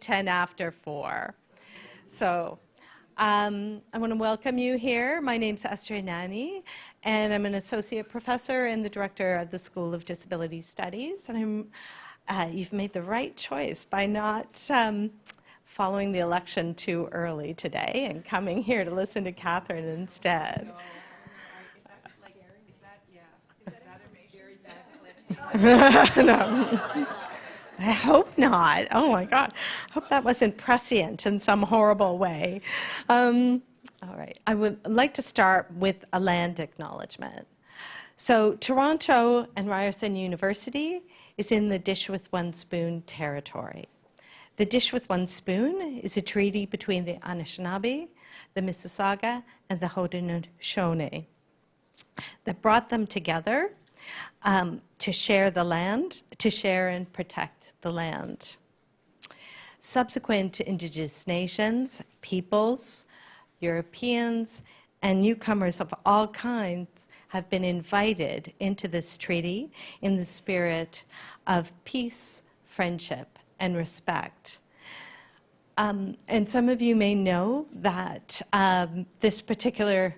10 after 4. So I want to welcome you here. My name's Esther Nani, and I'm an associate professor and the director of the School of Disability Studies. And you've made the right choice by not following the election too early today and coming here to listen to Katherine instead. No. I hope not. Oh my God. I hope that wasn't prescient in some horrible way. All right. I would like to start with a land acknowledgement. So Toronto and Ryerson University is in the Dish with One Spoon territory. The Dish with One Spoon is a treaty between the Anishinaabe, the Mississauga, and the Haudenosaunee that brought them together to share the land, to share and protect the land. Subsequent Indigenous nations, peoples, Europeans, and newcomers of all kinds have been invited into this treaty in the spirit of peace, friendship, and respect. And some of you may know that this particular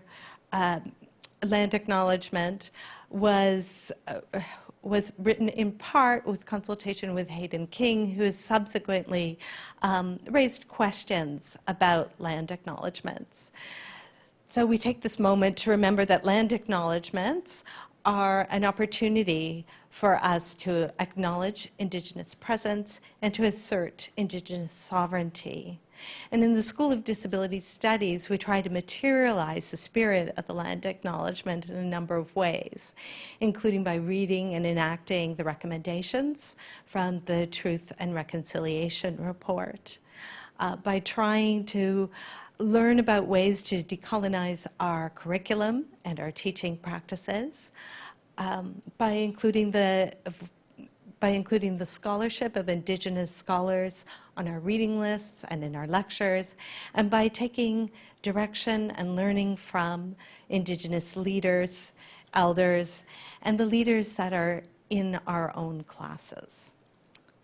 land acknowledgement was written in part with consultation with Hayden King, who has subsequently raised questions about land acknowledgements. So we take this moment to remember that land acknowledgements are an opportunity for us to acknowledge Indigenous presence and to assert Indigenous sovereignty. And in the School of Disability Studies, we try to materialize the spirit of the land acknowledgement in a number of ways, including by reading and enacting the recommendations from the Truth and Reconciliation Report, by trying to learn about ways to decolonize our curriculum and our teaching practices, by including the scholarship of Indigenous scholars on our reading lists and in our lectures, and by taking direction and learning from Indigenous leaders, elders, and the leaders that are in our own classes.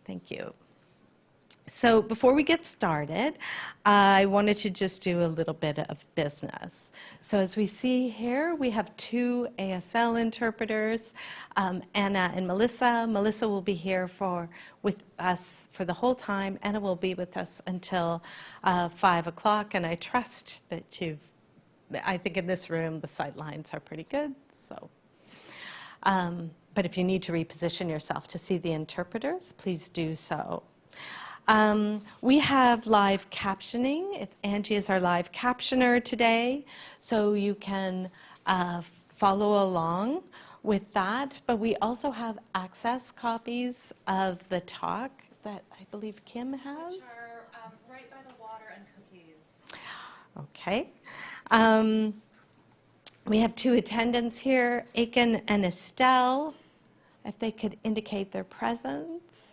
Thank you. So before we get started, I wanted to just do a little bit of business. So as we see here, we have 2 ASL interpreters, Anna and Melissa. Melissa will be here with us for the whole time. Anna will be with us until 5 o'clock, and I trust that I think in this room the sight lines are pretty good. So, but if you need to reposition yourself to see the interpreters, please do so. We have live captioning. Angie is our live captioner today, so you can follow along with that. But we also have access copies of the talk that I believe Kim has. Which are right by the water and cookies. Okay. We have 2 attendants here, Aiken and Estelle, if they could indicate their presence.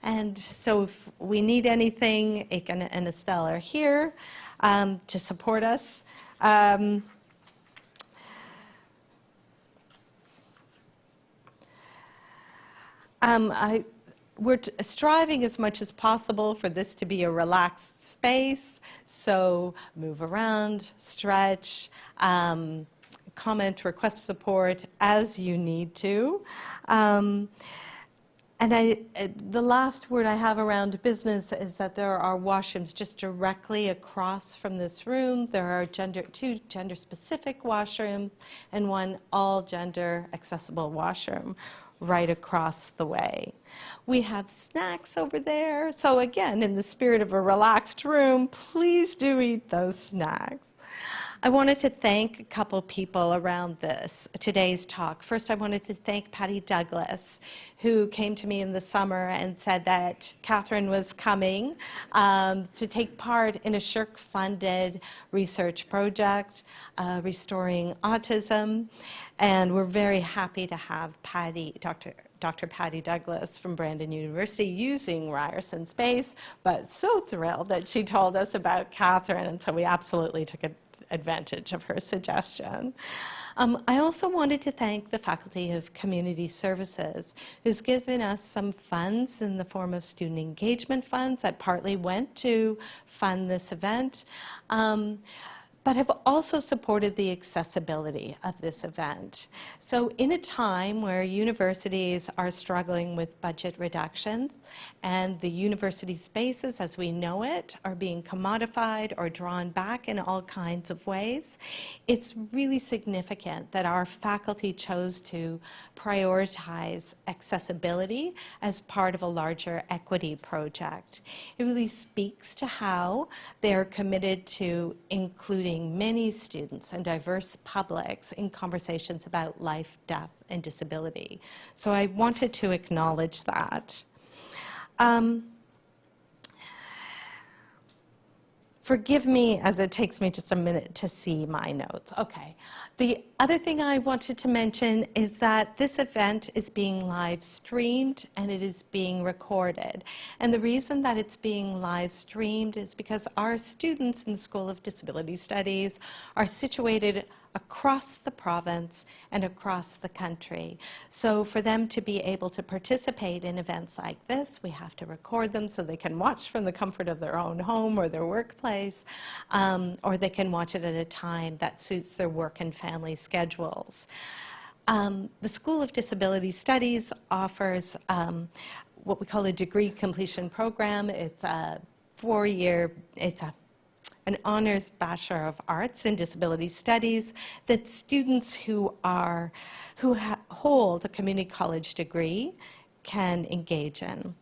And so if we need anything, Aiken and Estelle are here to support us. We're striving as much as possible for this to be a relaxed space, so move around, stretch, comment, request support as you need to. And the last word I have around business is that there are washrooms just directly across from this room. There are 2 gender-specific washrooms and 1 all-gender accessible washroom right across the way. We have snacks over there. So again, in the spirit of a relaxed room, please do eat those snacks. I wanted to thank a couple people around today's talk. First, I wanted to thank Patty Douglas, who came to me in the summer and said that Katherine was coming to take part in a SSHRC-funded research project, Restoring Autism. And we're very happy to have Dr. Patty Douglas from Brandon University using Ryerson space, but so thrilled that she told us about Katherine, and so we absolutely took advantage of her suggestion. I also wanted to thank the Faculty of Community Services, who's given us some funds in the form of student engagement funds that partly went to fund this event, but have also supported the accessibility of this event. So in a time where universities are struggling with budget reductions and the university spaces as we know it are being commodified or drawn back in all kinds of ways, it's really significant that our faculty chose to prioritize accessibility as part of a larger equity project. It really speaks to how they're committed to including many students and diverse publics in conversations about life, death, and disability. So I wanted to acknowledge that. Forgive me as it takes me just a minute to see my notes. Okay. The other thing I wanted to mention is that this event is being live streamed and it is being recorded. And the reason that it's being live streamed is because our students in the School of Disability Studies are situated across the province and across the country. So for them to be able to participate in events like this, we have to record them so they can watch from the comfort of their own home or their workplace, or they can watch it at a time that suits their work and family schedules. The School of Disability Studies offers what we call a degree completion program. It's a four-year, an honors Bachelor of Arts in Disability Studies that students who hold a community college degree can engage in.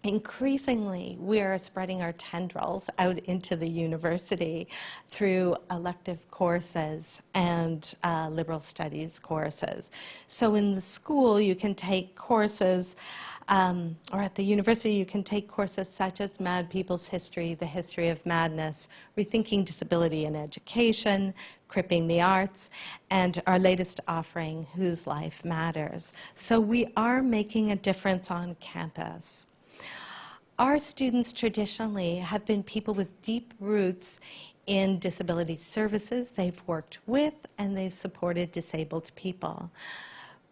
Increasingly, we are spreading our tendrils out into the university through elective courses and liberal studies courses. So in the school, you can take courses, or at the university, you can take courses such as Mad People's History, The History of Madness, Rethinking Disability in Education, Cripping the Arts, and our latest offering, Whose Life Matters. So we are making a difference on campus. Our students traditionally have been people with deep roots in disability services. They've worked with and they've supported disabled people.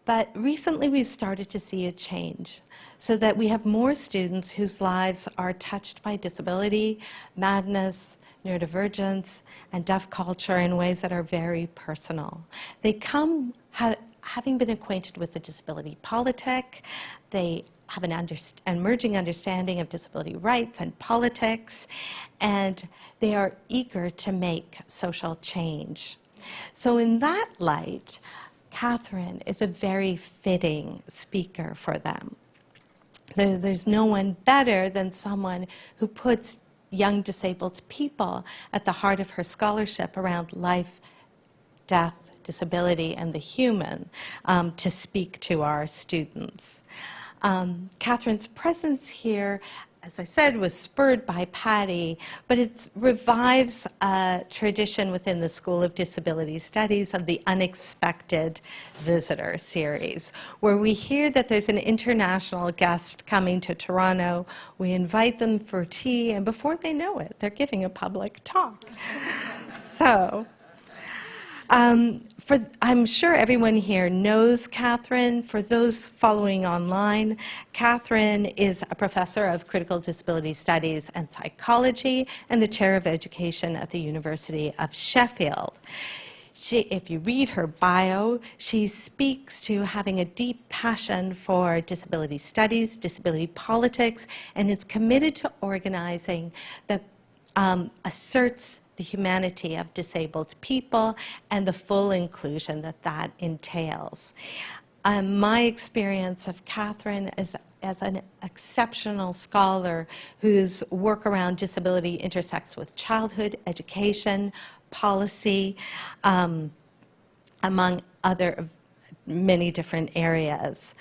But recently we've started to see a change so that we have more students whose lives are touched by disability, madness, neurodivergence, and deaf culture in ways that are very personal. They come having been acquainted with the disability politic. They have an emerging understanding of disability rights and politics, and they are eager to make social change. So in that light, Katherine is a very fitting speaker for them. There's no one better than someone who puts young disabled people at the heart of her scholarship around life, death, disability, and the human to speak to our students. Katherine's presence here, as I said, was spurred by KATY, but it revives a tradition within the School of Disability Studies of the Unexpected Visitor series, where we hear that there's an international guest coming to Toronto. We invite them for tea, and before they know it, they're giving a public talk. So, I'm sure everyone here knows Katherine. For those following online, Katherine is a professor of critical disability studies and psychology and the chair of education at the University of Sheffield. If you read her bio, she speaks to having a deep passion for disability studies, disability politics, and is committed to organizing that asserts the humanity of disabled people and the full inclusion that that entails. My experience of Katherine is as an exceptional scholar whose work around disability intersects with childhood, education, policy, among other many different areas.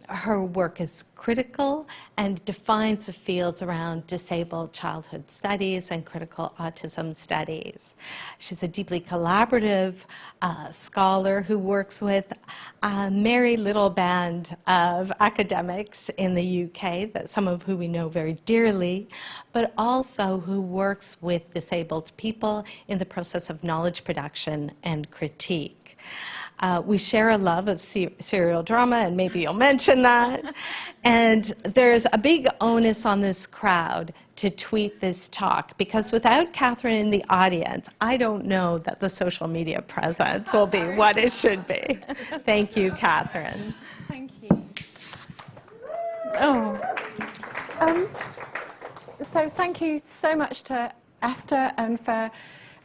Her work is critical and defines the fields around disabled childhood studies and critical autism studies. She's a deeply collaborative scholar who works with a merry little band of academics in the UK, that some of who we know very dearly, but also who works with disabled people in the process of knowledge production and critique. We share a love of serial drama, and maybe you'll mention that. And there's a big onus on this crowd to tweet this talk, because without Katherine in the audience, I don't know that the social media presence will be what it should be. Thank you, Katherine. Thank you. Oh. So thank you so much to Esther and for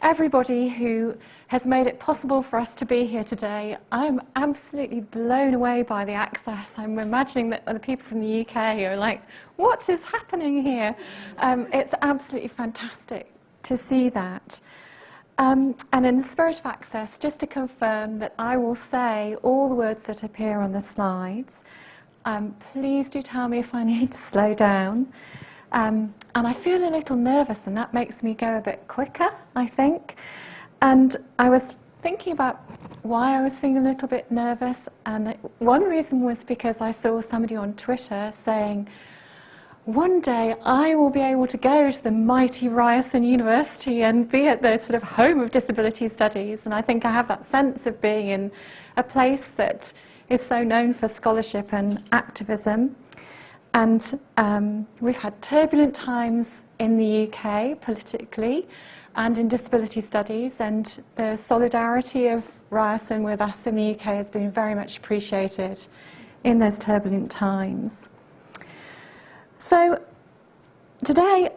everybody who has made it possible for us to be here today. I'm absolutely blown away by the access. I'm imagining that the people from the UK are like, what is happening here? It's absolutely fantastic to see that. And in the spirit of access, just to confirm that I will say all the words that appear on the slides. Please do tell me if I need to slow down. And I feel a little nervous, and that makes me go a bit quicker, I think. And I was thinking about why I was feeling a little bit nervous, and one reason was because I saw somebody on Twitter saying, one day I will be able to go to the mighty Ryerson University and be at the sort of home of disability studies. And I think I have that sense of being in a place that is so known for scholarship and activism. And we've had turbulent times in the UK politically and in disability studies, and the solidarity of Ryerson with us in the UK has been very much appreciated in those turbulent times. So today,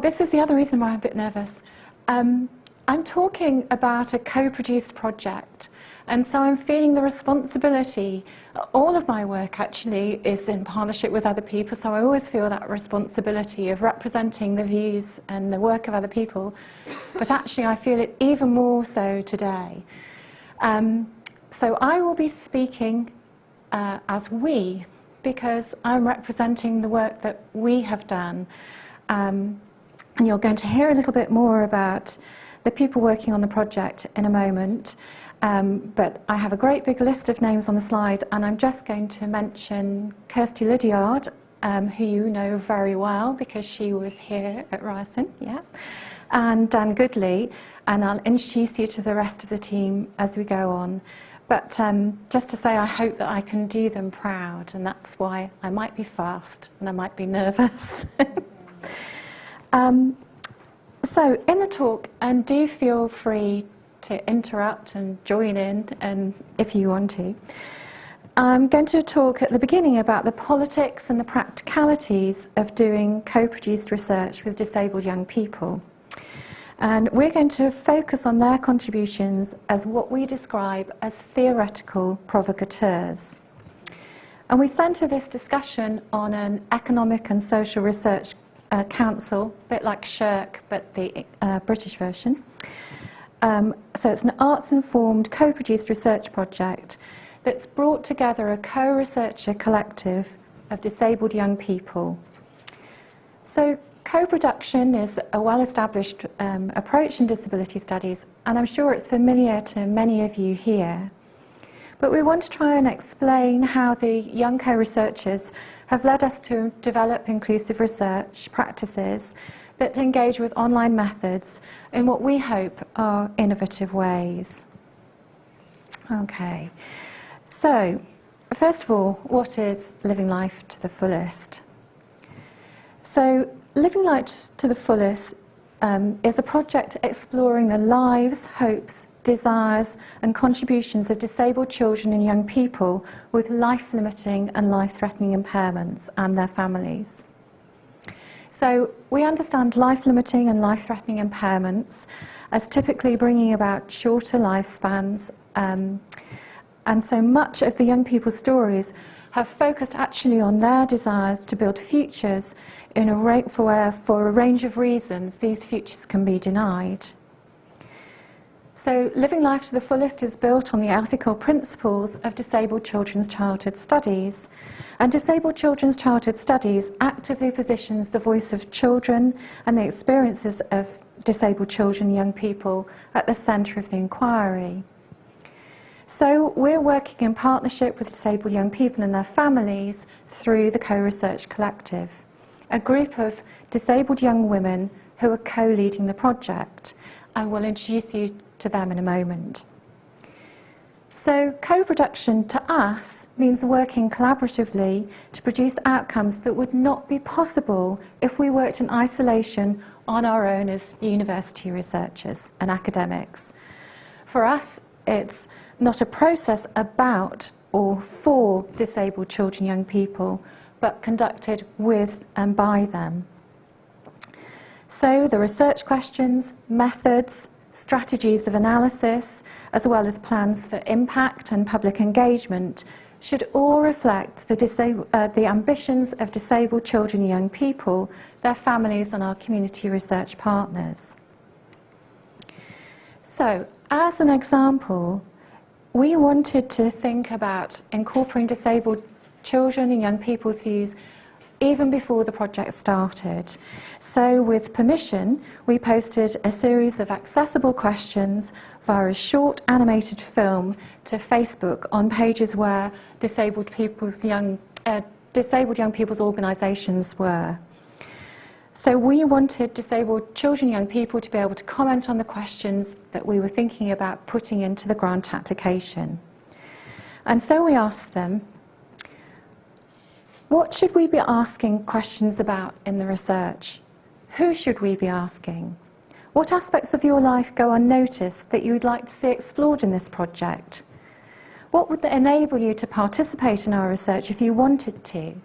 this is the other reason why I'm a bit nervous. I'm talking about a co-produced project, and so I'm feeling the responsibility. All of my work actually is in partnership with other people, so I always feel that responsibility of representing the views and the work of other people, but actually I feel it even more so today. So I will be speaking as we, because I'm representing the work that we have done. And you're going to hear a little bit more about the people working on the project in a moment. But I have a great big list of names on the slide, and I'm just going to mention Kirsty Lydiard, who you know very well because she was here at Ryerson, and Dan Goodley, and I'll introduce you to the rest of the team as we go on. But just to say, I hope that I can do them proud, and that's why I might be fast and I might be nervous. So in the talk, and do feel free to interrupt and join in, and if you want to. I'm going to talk at the beginning about the politics and the practicalities of doing co-produced research with disabled young people. And we're going to focus on their contributions as what we describe as theoretical provocateurs. And we centre this discussion on an economic and social research council, a bit like SHIRK, but the British version. So it's an arts-informed, co-produced research project that's brought together a co-researcher collective of disabled young people. So co-production is a well-established approach in disability studies, and I'm sure it's familiar to many of you here. But we want to try and explain how the young co-researchers have led us to develop inclusive research practices that engage with online methods in what we hope are innovative ways. Okay, so first of all, what is living life to the fullest? So Living Life to the Fullest is a project exploring the lives, hopes, desires and contributions of disabled children and young people with life-limiting and life-threatening impairments and their families. So we understand life-limiting and life-threatening impairments as typically bringing about shorter lifespans, and so much of the young people's stories have focused actually on their desires to build futures in for a range of reasons these futures can be denied. So Living Life to the Fullest is built on the ethical principles of disabled children's childhood studies. And disabled children's childhood studies actively positions the voice of children and the experiences of disabled children and young people at the centre of the inquiry. So we're working in partnership with disabled young people and their families through the Co-Research Collective, a group of disabled young women who are co-leading the project. I will introduce you to them in a moment. So co-production to us means working collaboratively to produce outcomes that would not be possible if we worked in isolation on our own as university researchers and academics. For us, it's not a process about or for disabled children and young people, but conducted with and by them. So the research questions, methods, strategies of analysis, as well as plans for impact and public engagement, should all reflect the ambitions of disabled children and young people, their families and our community research partners. So, as an example, we wanted to think about incorporating disabled children and young people's views even before the project started. So with permission, we posted a series of accessible questions via a short animated film to Facebook on pages where disabled young people's organisations were. So we wanted disabled children and young people to be able to comment on the questions that we were thinking about putting into the grant application. And so we asked them, what should we be asking questions about in the research? Who should we be asking? What aspects of your life go unnoticed that you would like to see explored in this project? What would enable you to participate in our research if you wanted to?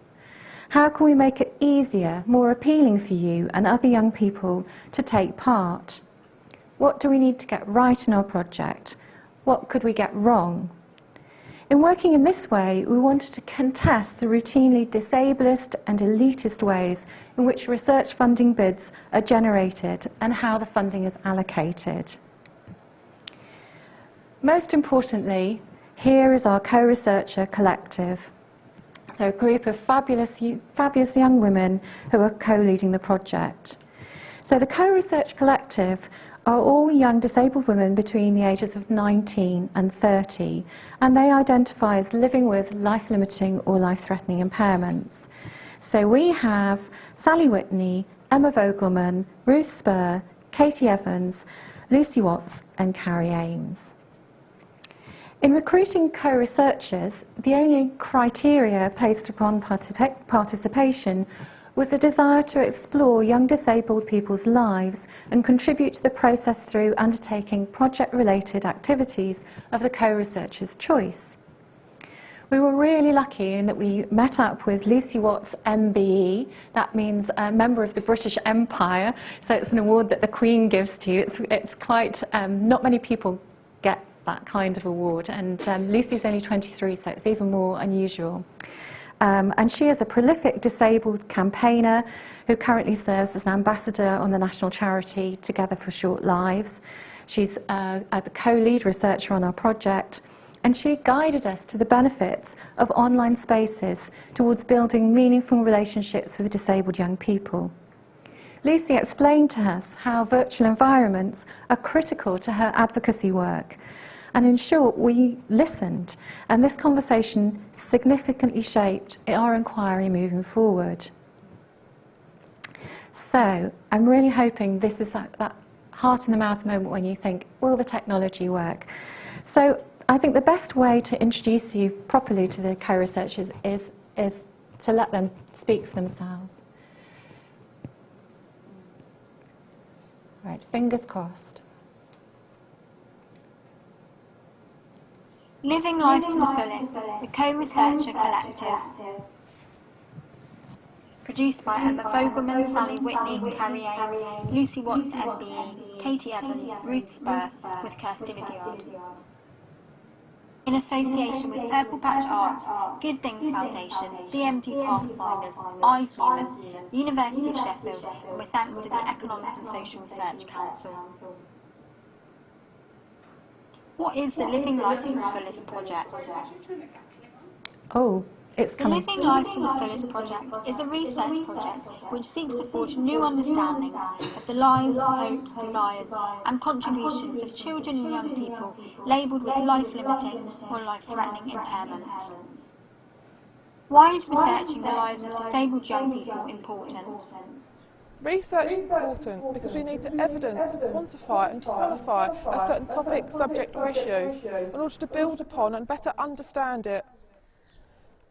How can we make it easier, more appealing for you and other young people to take part? What do we need to get right in our project? What could we get wrong? In working in this way, we wanted to contest the routinely disablest and elitist ways in which research funding bids are generated and how the funding is allocated. Most importantly, here is our co-researcher collective. So a group of fabulous young women who are co-leading the project. So the co-research collective are all young disabled women between the ages of 19 and 30, and they identify as living with life-limiting or life-threatening impairments. So we have Sally Whitney, Emma Vogelman, Ruth Spur, KATY Evans, Lucy Watts and Carrie Aimes. In recruiting co-researchers, the only criteria placed upon participation was a desire to explore young disabled people's lives and contribute to the process through undertaking project-related activities of the co-researcher's choice. We were really lucky in that we met up with Lucy Watts MBE, that means a member of the British Empire, so it's an award that the Queen gives to you. It's quite, not many people get that kind of award, and Lucy's only 23, so it's even more unusual. And she is a prolific disabled campaigner who currently serves as an ambassador on the national charity Together for Short Lives. She's the co-lead researcher on our project, and she guided us to the benefits of online spaces towards building meaningful relationships with disabled young people. Lucy explained to us how virtual environments are critical to her advocacy work. And in short, we listened, and this conversation significantly shaped our inquiry moving forward. So, I'm really hoping this is that heart-in-the-mouth moment when you think, will the technology work? So, I think the best way to introduce you properly to the co-researchers is to let them speak for themselves. Right, fingers crossed. Living Life to the Fullest, the Co-Researcher Collective. Produced by Emma Vogelman, Sally Whitney, Carrie Aimes, Lucy Watts MBE, KATY Evans, Ruth Spur, with Kirsty Vidyard. In association with Purple Patch Arts, Good Things Foundation, DMT Pathfinders, iHuman, University of Sheffield, and with thanks to the Economic and Social Research Council. What is the Living Life to the Fullest project? Oh, it's The coming. Living Life to the Fullest project is a research project which seeks to forge new understandings of the lives, hopes, desires and contributions of children and young people labelled with life-limiting or life-threatening impairments. Why is researching the lives of disabled young people important? Research is important because we need to evidence, quantify and qualify a certain topic, subject or issue in order to build upon and better understand it.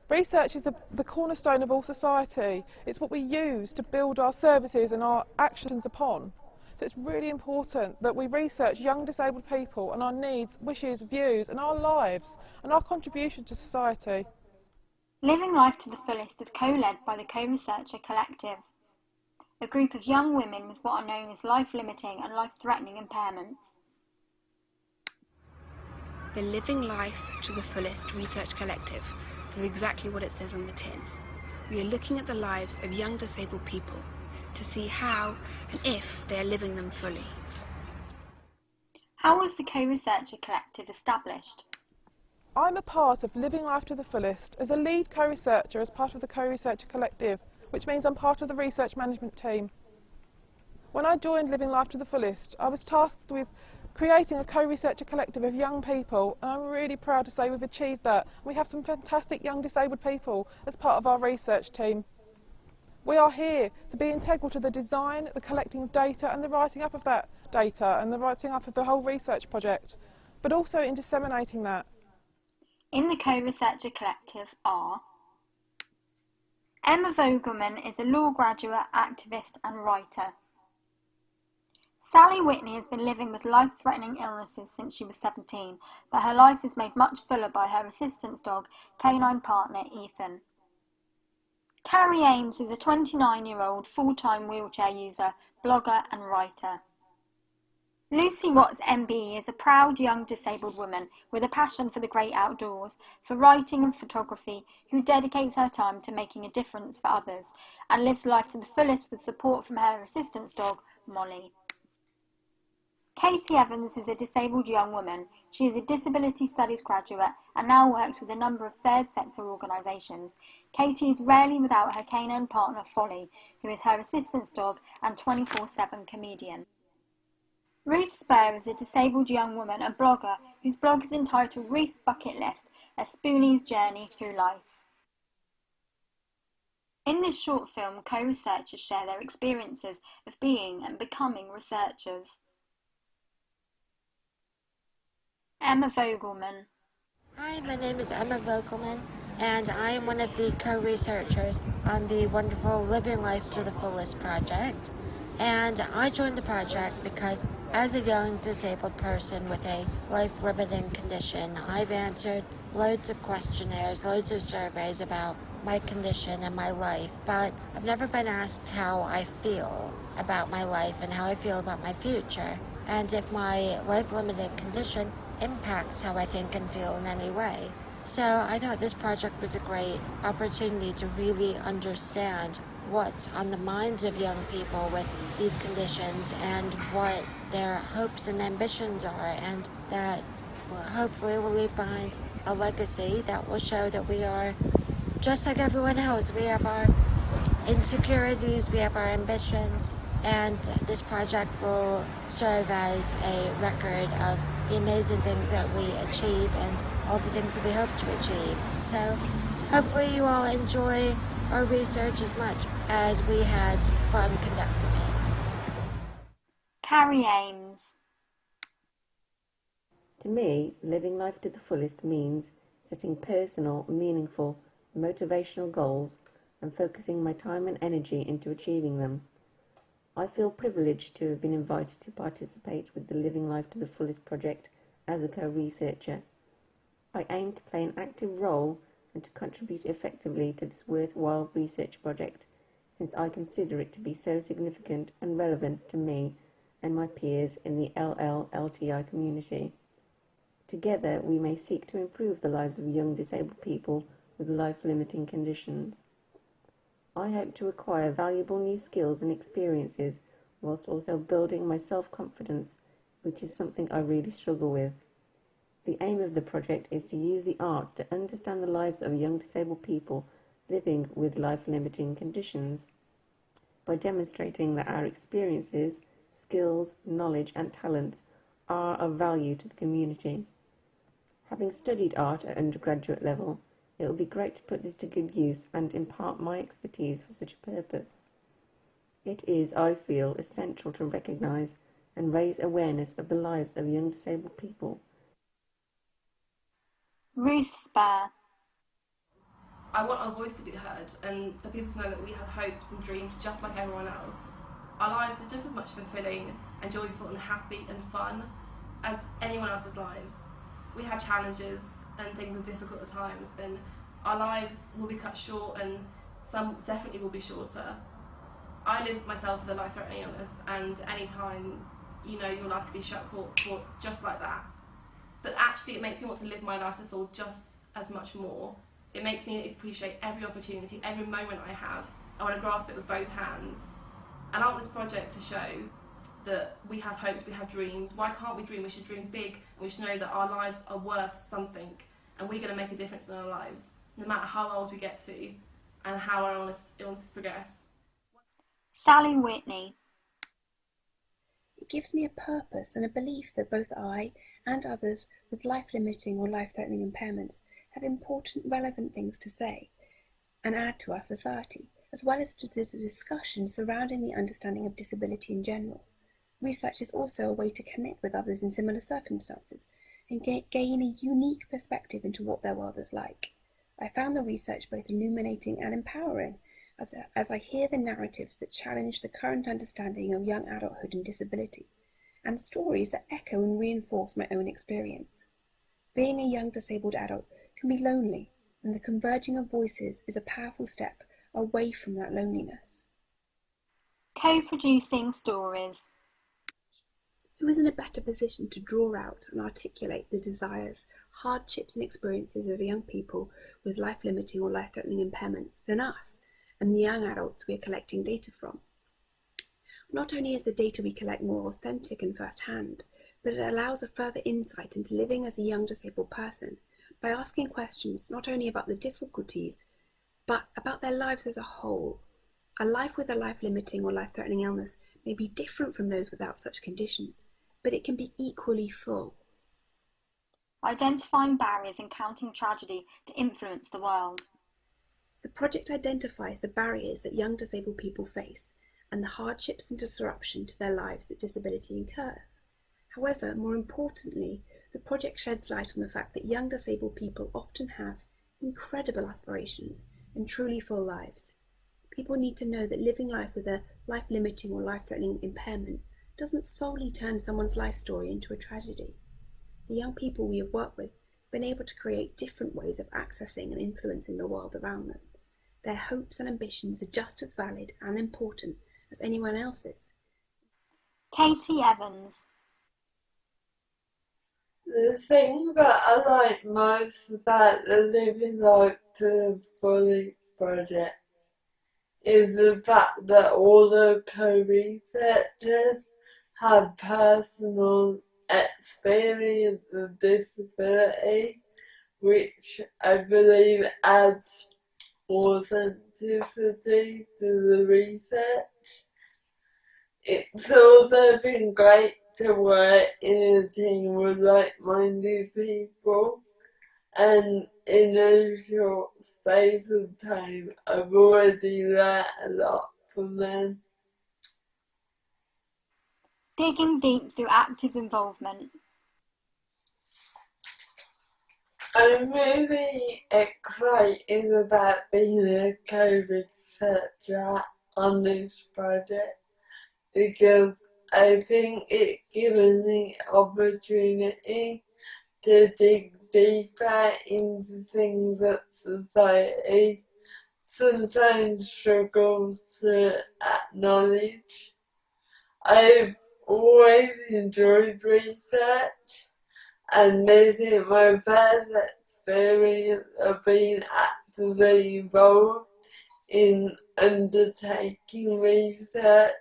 Research is the cornerstone of all society. It's what we use to build our services and our actions upon. So it's really important that we research young disabled people and our needs, wishes, views and our lives and our contribution to society. Living Life to the Fullest is co-led by the Co-Researcher Collective, a group of young women with what are known as life-limiting and life-threatening impairments. The Living Life to the Fullest Research Collective does exactly what it says on the tin. We are looking at the lives of young disabled people to see how and if they are living them fully. How was the Co-Researcher Collective established? I'm a part of Living Life to the Fullest as a lead co-researcher as part of the Co-Researcher Collective, which means I'm part of the research management team. When I joined Living Life to the Fullest, I was tasked with creating a co-researcher collective of young people, and I'm really proud to say we've achieved that. We have some fantastic young disabled people as part of our research team. We are here to be integral to the design, the collecting of data and the writing up of that data and the writing up of the whole research project, but also in disseminating that. In the Co-Researcher Collective are Emma Vogelman is a law graduate, activist and writer. Sally Whitney has been living with life-threatening illnesses since she was 17, but her life is made much fuller by her assistance dog, canine partner Ethan. Carrie Aimes is a 29-year-old full-time wheelchair user, blogger and writer. Lucy Watts MB is a proud young disabled woman with a passion for the great outdoors, for writing and photography, who dedicates her time to making a difference for others and lives life to the fullest with support from her assistance dog, Molly. KATY Evans is a disabled young woman. She is a disability studies graduate and now works with a number of third sector organisations. KATY is rarely without her canine partner, Folly, who is her assistance dog and 24/7 comedian. Ruth Spur is a disabled young woman and blogger whose blog is entitled Ruth's Bucket List, a Spoonie's Journey Through Life. In this short film, co-researchers share their experiences of being and becoming researchers. Emma Vogelman. Hi, my name is Emma Vogelman, and I am one of the co-researchers on the wonderful Living Life to the Fullest project. And I joined the project because as a young disabled person with a life-limiting condition, I've answered loads of questionnaires, loads of surveys about my condition and my life, but I've never been asked how I feel about my life and how I feel about my future, and if my life-limiting condition impacts how I think and feel in any way. So I thought this project was a great opportunity to really understand what's on the minds of young people with these conditions and what their hopes and ambitions are, and that hopefully will leave behind a legacy that will show that we are just like everyone else. We have our insecurities, we have our ambitions, and this project will serve as a record of the amazing things that we achieve and all the things that we hope to achieve. So hopefully you all enjoy our research as much as we had fun conducting it. Carrie Aimes. To me, living life to the fullest means setting personal, meaningful, motivational goals and focusing my time and energy into achieving them. I feel privileged to have been invited to participate with the Living Life to the Fullest project as a co-researcher. I aim to play an active role and to contribute effectively to this worthwhile research project, since I consider it to be so significant and relevant to me and my peers in the LLLTI community. Together, we may seek to improve the lives of young disabled people with life-limiting conditions. I hope to acquire valuable new skills and experiences whilst also building my self-confidence, which is something I really struggle with. The aim of the project is to use the arts to understand the lives of young disabled people living with life-limiting conditions by demonstrating that our experiences, skills, knowledge and talents are of value to the community. Having studied art at undergraduate level, it will be great to put this to good use and impart my expertise for such a purpose. It is, I feel, essential to recognise and raise awareness of the lives of young disabled people. Ruth Spur. I want our voice to be heard and for people to know that we have hopes and dreams just like everyone else. Our lives are just as much fulfilling and joyful and happy and fun as anyone else's lives. We have challenges and things are difficult at times, and our lives will be cut short and some definitely will be shorter. I live myself with a life-threatening illness, and any time, your life could be shut short just like that. But actually it makes me want to live my life to the full just as much more. It makes me appreciate every opportunity, every moment I have. I want to grasp it with both hands. And I want this project to show that we have hopes, we have dreams. Why can't we dream? We should dream big, and we should know that our lives are worth something, and we're going to make a difference in our lives, no matter how old we get to and how our illnesses progress. Sally Whitney. It gives me a purpose and a belief that both I and others with life-limiting or life-threatening impairments have important, relevant things to say and add to our society, as well as to the discussion surrounding the understanding of disability in general. Research is also a way to connect with others in similar circumstances and gain a unique perspective into what their world is like. I found the research both illuminating and empowering as I hear the narratives that challenge the current understanding of young adulthood and disability, and stories that echo and reinforce my own experience. Being a young disabled adult can be lonely, and the converging of voices is a powerful step away from that loneliness. Co-producing stories. Who is in a better position to draw out and articulate the desires, hardships and experiences of young people with life-limiting or life-threatening impairments than us and the young adults we are collecting data from? Not only is the data we collect more authentic and first-hand, but it allows a further insight into living as a young disabled person by asking questions not only about the difficulties, but about their lives as a whole. A life with a life-limiting or life-threatening illness may be different from those without such conditions, but it can be equally full. Identifying barriers and counting tragedy to influence the world. The project identifies the barriers that young disabled people face and the hardships and disruption to their lives that disability incurs. However, more importantly, the project sheds light on the fact that young disabled people often have incredible aspirations and truly full lives. People need to know that living life with a life-limiting or life-threatening impairment doesn't solely turn someone's life story into a tragedy. The young people we have worked with have been able to create different ways of accessing and influencing the world around them. Their hopes and ambitions are just as valid and important as anyone else's. KATY Evans. The thing that I like most about the Living Life to the Fullest project is the fact that all the co-researchers have personal experience of disability, which I believe adds authenticity to the research. It's also been great to work in a team with like-minded people, and in a short space of time I've already learned a lot from them. Digging deep through active involvement. I'm really excited about being a co-researcher on this project because I think it's given me opportunity to dig deeper into things that society sometimes struggles to acknowledge. I've always enjoyed research, and this is my first experience of being actively involved in undertaking research.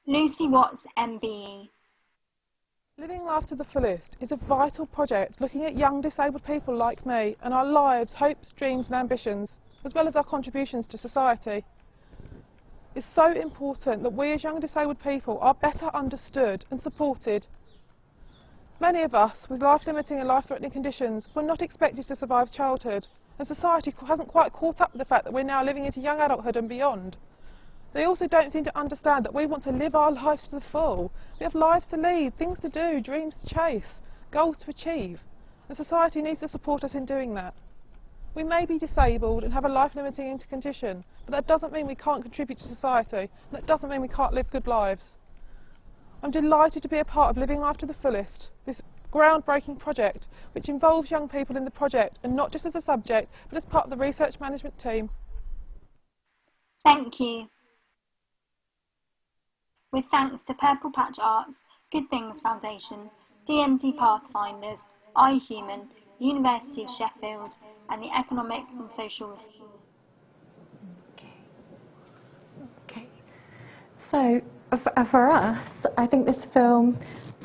Lucy Watts, MBE. Living Life to the Fullest is a vital project looking at young disabled people like me and our lives, hopes, dreams and ambitions, as well as our contributions to society. It's so important that we as young disabled people are better understood and supported. Many of us with life-limiting and life-threatening conditions were not expected to survive childhood, and society hasn't quite caught up with the fact that we're now living into young adulthood and beyond. They also don't seem to understand that we want to live our lives to the full. We have lives to lead, things to do, dreams to chase, goals to achieve, and society needs to support us in doing that. We may be disabled and have a life-limiting condition, but that doesn't mean we can't contribute to society, and that doesn't mean we can't live good lives. I'm delighted to be a part of Living Life to the Fullest, this groundbreaking project which involves young people in the project, and not just as a subject, but as part of the research management team. Thank you. With thanks to Purple Patch Arts, Good Things Foundation, DMD Pathfinders, iHuman, University of Sheffield and the Economic and Social Okay. So for us, I think this film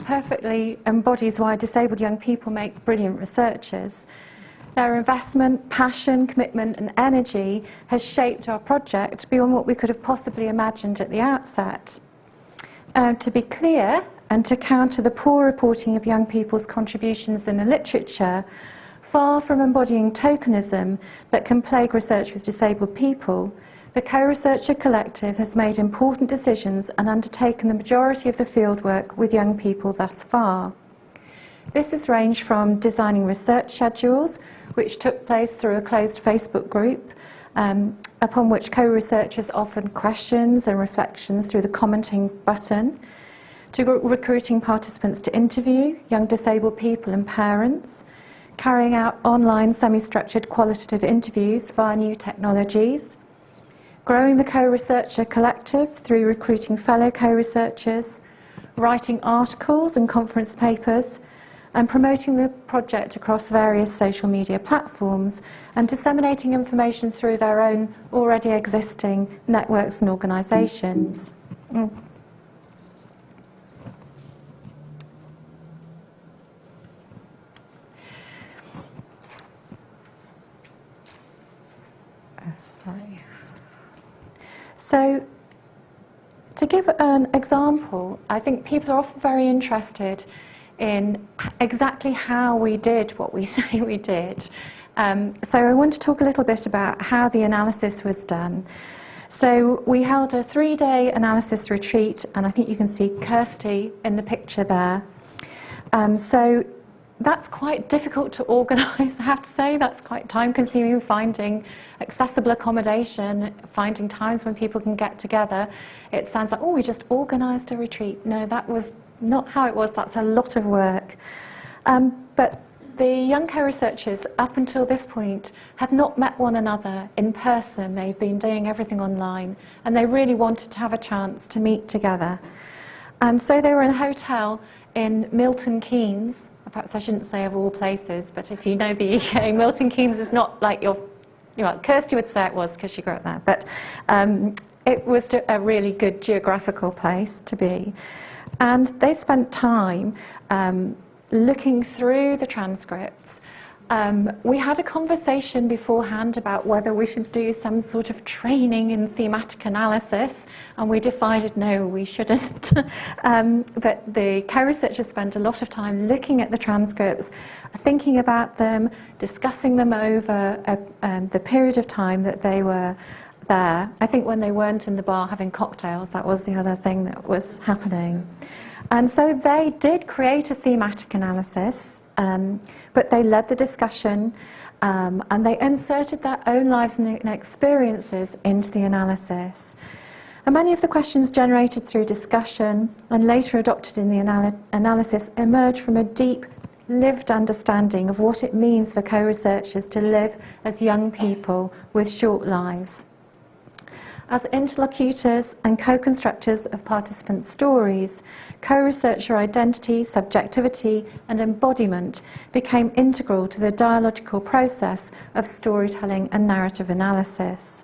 perfectly embodies why disabled young people make brilliant researchers. Their investment, passion, commitment and energy has shaped our project beyond what we could have possibly imagined at the outset. To be clear, and to counter the poor reporting of young people's contributions in the literature, far from embodying tokenism that can plague research with disabled people, the Co-Researcher Collective has made important decisions and undertaken the majority of the fieldwork with young people thus far. This has ranged from designing research schedules, which took place through a closed Facebook group, upon which co-researchers offered questions and reflections through the commenting button, to recruiting participants to interview young disabled people and parents, carrying out online semi-structured qualitative interviews via new technologies, growing the Co-Researcher Collective through recruiting fellow co-researchers, writing articles and conference papers, and promoting the project across various social media platforms and disseminating information through their own already existing networks and organisations. Oh, sorry. So, to give an example, I think people are often very interested in exactly how we did what we say we did. So I want to talk a little bit about how the analysis was done. So we held a 3-day analysis retreat, and I think you can see Kirsty in the picture there. So that's quite difficult to organise, I have to say. That's quite time-consuming, finding accessible accommodation, finding times when people can get together. It sounds like, oh, we just organised a retreat. No, that was not how it was. That's a lot of work. But the young co-researchers, up until this point, had not met one another in person. They've been doing everything online, and they really wanted to have a chance to meet together. And so they were in a hotel in Milton Keynes. Perhaps I shouldn't say of all places, but if you know the UK, Milton Keynes is not like your, Kirsty would say it was because she grew up there, but it was a really good geographical place to be. And they spent time looking through the transcripts. We had a conversation beforehand about whether we should do some sort of training in thematic analysis, and we decided no, we shouldn't. But the co-researchers spent a lot of time looking at the transcripts, thinking about them, discussing them over the period of time that they were there. I think when they weren't in the bar having cocktails, that was the other thing that was happening. And so they did create a thematic analysis, but they led the discussion, and they inserted their own lives and experiences into the analysis. And many of the questions generated through discussion and later adopted in the analysis emerged from a deep lived understanding of what it means for co-researchers to live as young people with short lives. As interlocutors and co-constructors of participant stories, co-researcher identity, subjectivity and embodiment became integral to the dialogical process of storytelling and narrative analysis.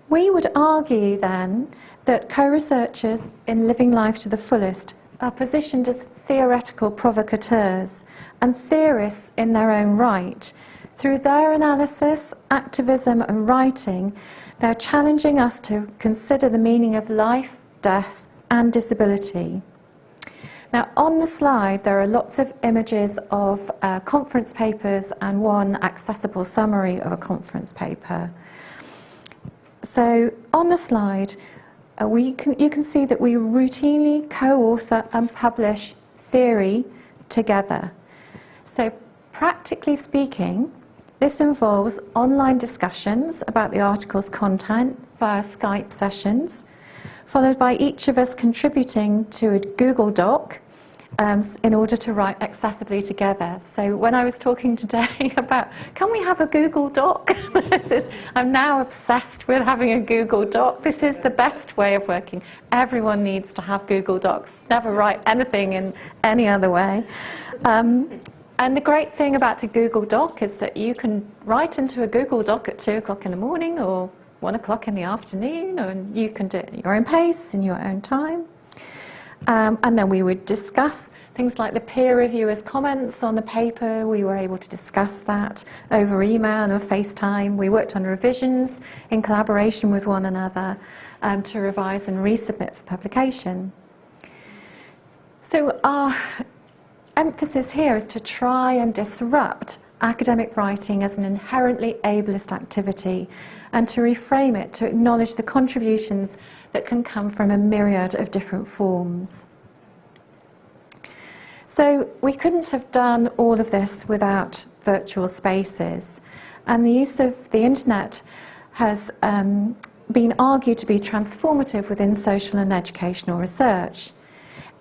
We would argue then that co-researchers in Living Life to the Fullest are positioned as theoretical provocateurs and theorists in their own right. Through their analysis, activism and writing, they're challenging us to consider the meaning of life, death and disability. Now, on the slide, there are lots of images of conference papers and one accessible summary of a conference paper. So, on the slide, you can see that we routinely co-author and publish theory together. So, practically speaking, this involves online discussions about the article's content via Skype sessions, followed by each of us contributing to a Google Doc in order to write accessibly together. So when I was talking today about, can we have a Google Doc? I'm now obsessed with having a Google Doc. This is the best way of working. Everyone needs to have Google Docs. Never write anything in any other way. And the great thing about a Google Doc is that you can write into a Google Doc at 2 o'clock in the morning or 1 o'clock in the afternoon, and you can do it at your own pace, in your own time. And then we would discuss things like the peer reviewers' comments on the paper. We were able to discuss that over email or FaceTime. We worked on revisions in collaboration with one another to revise and resubmit for publication. So our emphasis here is to try and disrupt academic writing as an inherently ableist activity and to reframe it to acknowledge the contributions that can come from a myriad of different forms. So we couldn't have done all of this without virtual spaces, and the use of the internet has been argued to be transformative within social and educational research.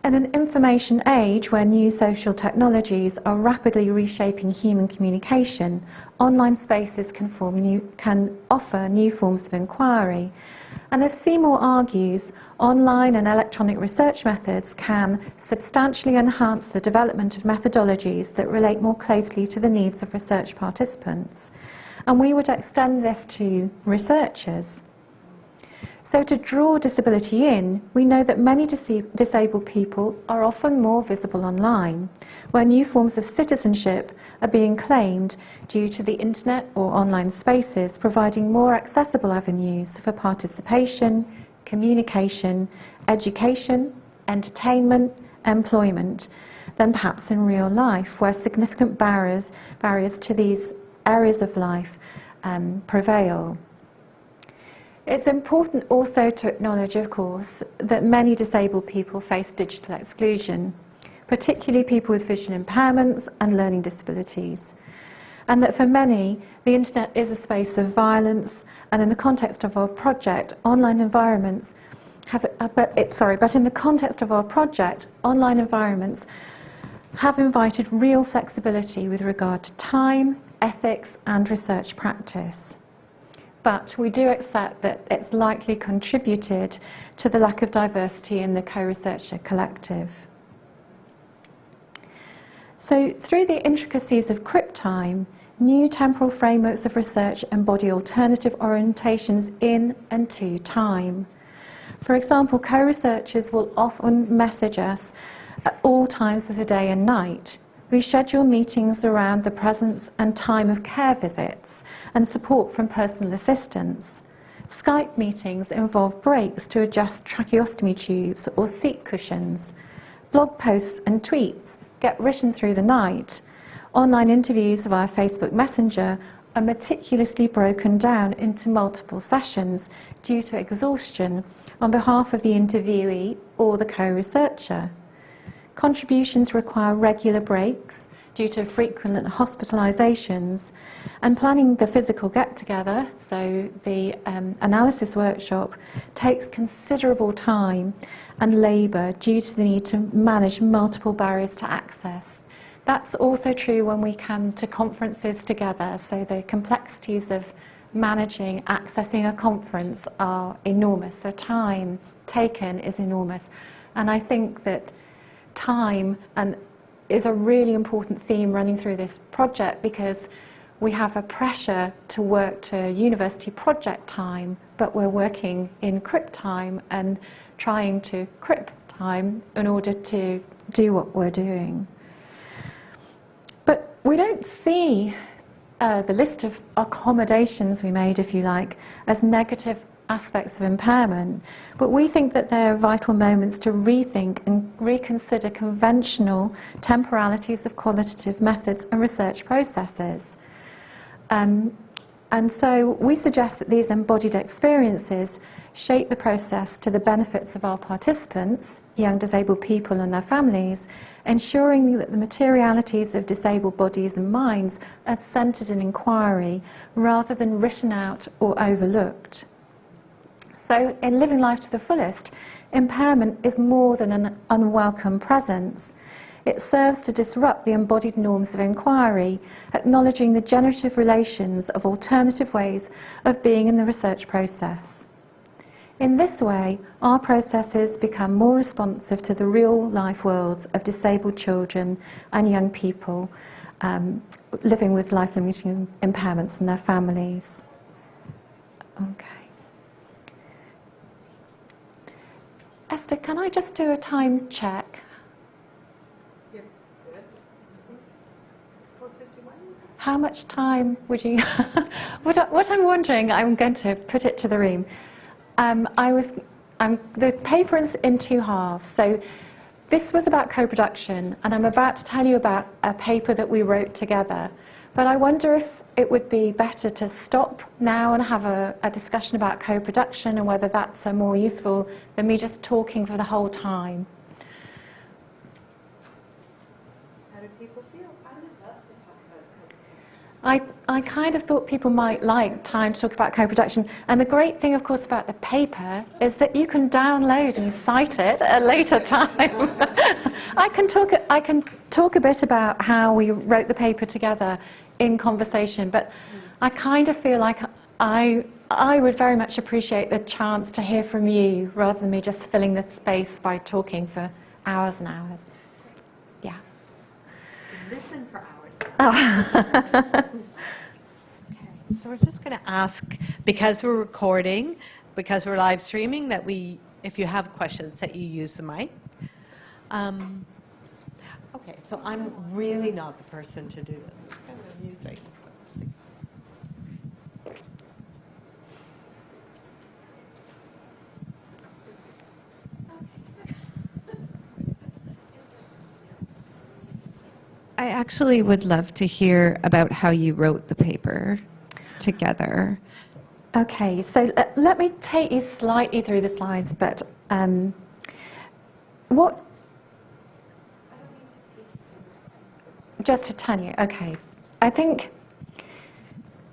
In an information age where new social technologies are rapidly reshaping human communication, online spaces can offer new forms of inquiry. And as Seymour argues, online and electronic research methods can substantially enhance the development of methodologies that relate more closely to the needs of research participants. And we would extend this to researchers. So to draw disability in, we know that many disabled people are often more visible online, where new forms of citizenship are being claimed due to the internet or online spaces, providing more accessible avenues for participation, communication, education, entertainment, employment, than perhaps in real life, where significant barriers to these areas of life prevail. It's important also to acknowledge, of course, that many disabled people face digital exclusion, particularly people with vision impairments and learning disabilities, and that for many, the internet is a space of violence, and in the context of our project, online environments have invited real flexibility with regard to time, ethics, and research practice. But we do accept that it's likely contributed to the lack of diversity in the co-researcher collective. So through the intricacies of crypt time, new temporal frameworks of research embody alternative orientations in and to time. For example, co-researchers will often message us at all times of the day and night. We schedule meetings around the presence and time of care visits and support from personal assistants. Skype meetings involve breaks to adjust tracheostomy tubes or seat cushions. Blog posts and tweets get written through the night. Online interviews via Facebook Messenger are meticulously broken down into multiple sessions due to exhaustion on behalf of the interviewee or the co-researcher. Contributions require regular breaks due to frequent hospitalisations, and planning the physical get-together, so the analysis workshop, takes considerable time and labour due to the need to manage multiple barriers to access. That's also true when we come to conferences together, so the complexities of managing, accessing a conference are enormous. The time taken is enormous, and I think that time is a really important theme running through this project, because we have a pressure to work to university project time, but we're working in crypt time and trying to crypt time in order to do what we're doing. But we don't see the list of accommodations we made, if you like, as negative aspects of impairment, but we think that they are vital moments to rethink and reconsider conventional temporalities of qualitative methods and research processes. And so we suggest that these embodied experiences shape the process to the benefits of our participants, young disabled people and their families, ensuring that the materialities of disabled bodies and minds are centred in inquiry rather than written out or overlooked. So in living life to the fullest, impairment is more than an unwelcome presence. It serves to disrupt the embodied norms of inquiry, acknowledging the generative relations of alternative ways of being in the research process. In this way, our processes become more responsive to the real-life worlds of disabled children and young people living with life-limiting impairments and their families. Okay. Esther, can I just do a time check? Yeah, good. It's 4:51. How much time would you... what I'm wondering, I'm going to put it to the room. The paper is in two halves, so this was about co-production, and I'm about to tell you about a paper that we wrote together. But I wonder if it would be better to stop now and have a discussion about co-production and whether that's more useful than me just talking for the whole time. How do people feel? I would love to talk about co-production. I kind of thought people might like time to talk about co-production. And the great thing, of course, about the paper is that you can download and cite it at a later time. I can talk a bit about how we wrote the paper together in conversation, but I kind of feel like I would very much appreciate the chance to hear from you rather than me just filling the space by talking for hours and hours. Yeah. Listen for hours. Oh. Okay, so we're just going to ask, because we're recording, because we're live streaming, that if you have questions, that you use the mic. Okay, so I'm really not the person to do this. It's kind of amusing. I actually would love to hear about how you wrote the paper together. Okay, so let me take you slightly through the slides, but what... Just to tell you, okay. I think...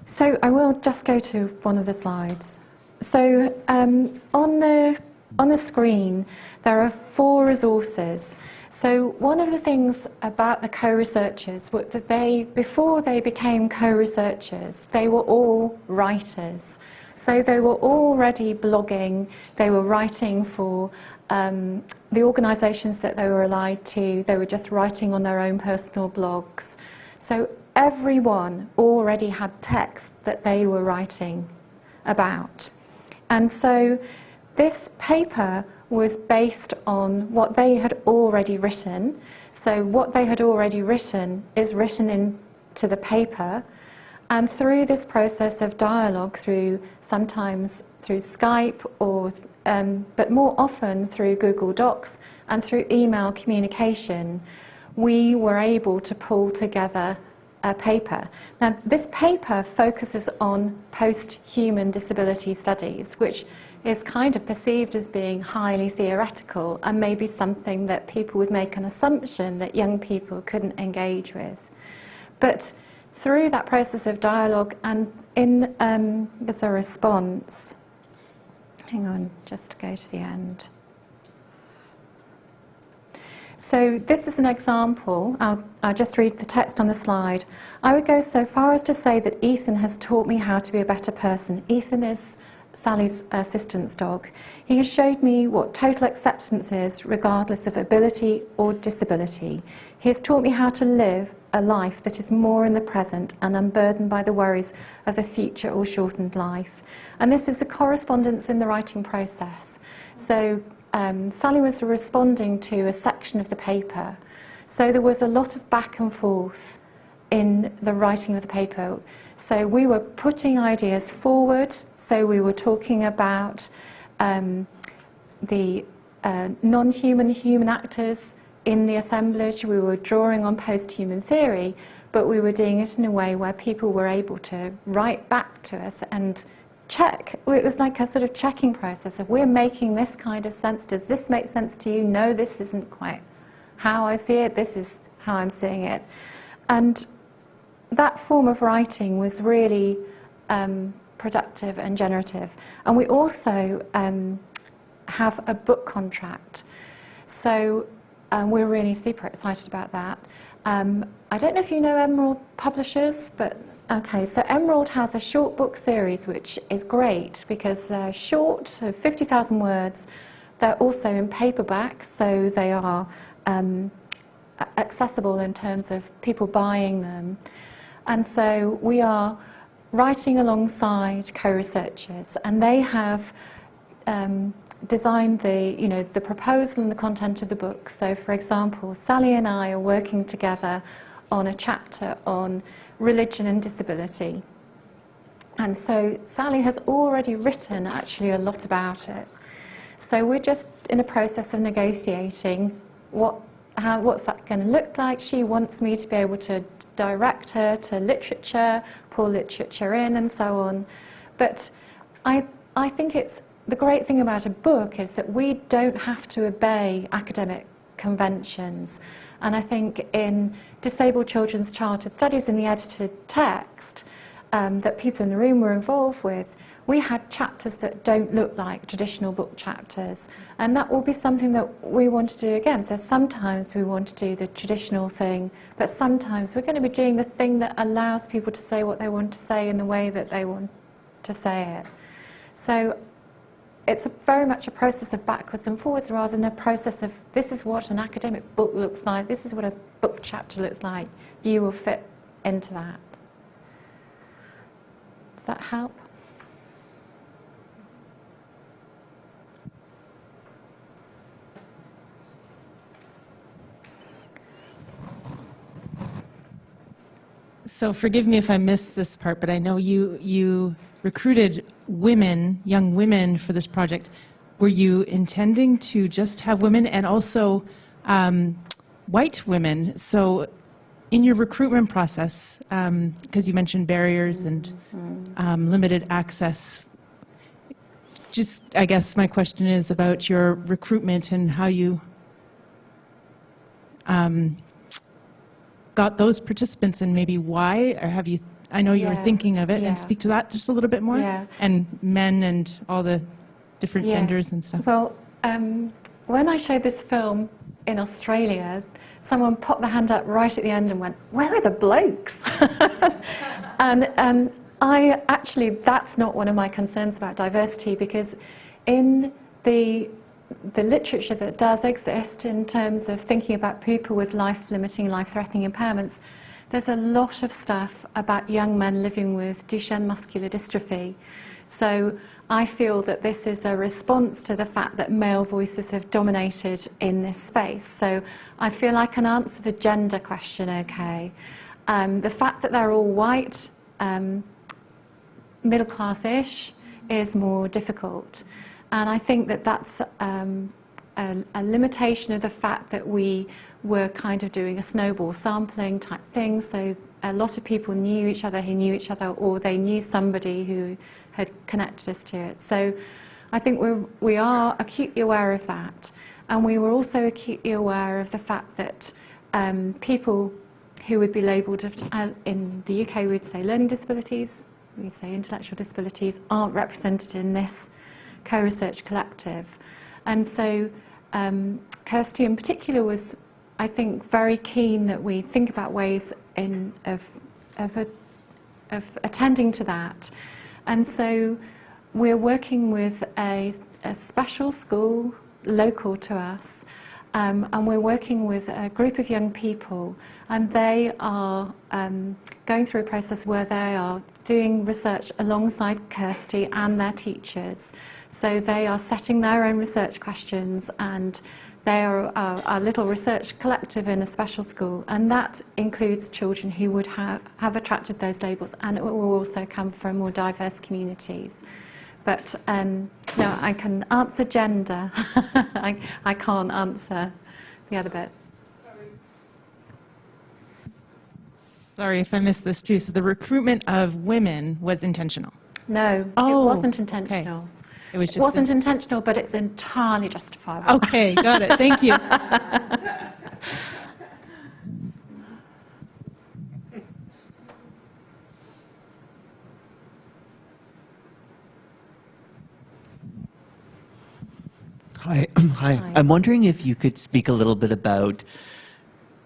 So I will just go to one of the slides. So on the screen, there are 4 resources. So one of the things about the co-researchers was that before they became co-researchers, they were all writers. So they were already blogging, they were writing for the organisations that they were allied to, they were just writing on their own personal blogs. So everyone already had text that they were writing about. And so this paper was based on what they had already written. So what they had already written is written into the paper. And through this process of dialogue, sometimes through Skype, but more often through Google Docs and through email communication, we were able to pull together a paper. Now, this paper focuses on posthuman disability studies, which is kind of perceived as being highly theoretical and maybe something that people would make an assumption that young people couldn't engage with. But through that process of dialogue and there's a response. Hang on, just go to the end. So this is an example. I'll just read the text on the slide. I would go so far as to say that Ethan has taught me how to be a better person. Ethan is Sally's assistant's dog. He has showed me what total acceptance is, regardless of ability or disability. He has taught me how to live a life that is more in the present and unburdened by the worries of the future or shortened life. And this is a correspondence in the writing process. So Sally was responding to a section of the paper. So there was a lot of back and forth in the writing of the paper. So we were putting ideas forward. So we were talking about the non-human human actors in the assemblage. We were drawing on posthuman theory, but we were doing it in a way where people were able to write back to us and check. It was like a sort of checking process of, we're making this kind of sense. Does this make sense to you? No, this isn't quite how I see it. This is how I'm seeing it. And that form of writing was really productive and generative. And we also have a book contract. So we're really super excited about that. I don't know if you know Emerald Publishers, but okay, so Emerald has a short book series which is great because they're short, so 50,000 words. They're also in paperback, so they are accessible in terms of people buying them. And so we are writing alongside co-researchers, and they have designed the proposal and the content of the book. So, for example, Sally and I are working together on a chapter on religion and disability. And so Sally has already written actually a lot about it. So we're just in a process of negotiating what's that going to look like. She wants me to be able to direct her to literature, pull literature in and so on. But I think it's the great thing about a book is that we don't have to obey academic conventions. And I think in Disabled Children's Childhood Studies, in the edited text that people in the room were involved with, we had chapters that don't look like traditional book chapters. And that will be something that we want to do again. So sometimes we want to do the traditional thing, but sometimes we're going to be doing the thing that allows people to say what they want to say in the way that they want to say it. So it's very much a process of backwards and forwards rather than a process of, this is what an academic book looks like, this is what a book chapter looks like. You will fit into that. Does that help? So forgive me if I missed this part, but I know you recruited women, young women, for this project. Were you intending to just have women and also white women? So in your recruitment process, because you mentioned barriers and limited access, just I guess my question is about your recruitment and how you got those participants and maybe why, or have you, I know you were thinking of it, and speak to that just a little bit more, and men and all the different genders and stuff. Well, when I showed this film in Australia, someone popped their hand up right at the end and went, "Where are the blokes?" and I actually, that's not one of my concerns about diversity, because in the literature that does exist in terms of thinking about people with life-limiting, life-threatening impairments, there's a lot of stuff about young men living with Duchenne muscular dystrophy. So I feel that this is a response to the fact that male voices have dominated in this space. So I feel I can answer the gender question okay. The fact that they're all white, middle-class-ish, is more difficult. And I think that that's a limitation of the fact that we were kind of doing a snowball sampling type thing. So a lot of people knew each other who knew each other, or they knew somebody who had connected us to it. So I think we are acutely aware of that. And we were also acutely aware of the fact that people who would be labelled, in the UK we would say learning disabilities, we say intellectual disabilities, aren't represented in this co-research collective. And so Kirsty in particular was, I think, very keen that we think about ways of attending to that. And so we're working with a special school local to us And we're working with a group of young people, and they are going through a process where they are doing research alongside Kirsty and their teachers. So they are setting their own research questions, and they are a little research collective in a special school, and that includes children who would have attracted those labels, and it will also come from more diverse communities. But no, I can answer gender. I can't answer the other bit. Sorry if I missed this too. So the recruitment of women was intentional? No, it wasn't intentional. Okay. It was just wasn't intentional, but it's entirely justifiable. Okay, got it. Thank you. Hi. I'm wondering if you could speak a little bit about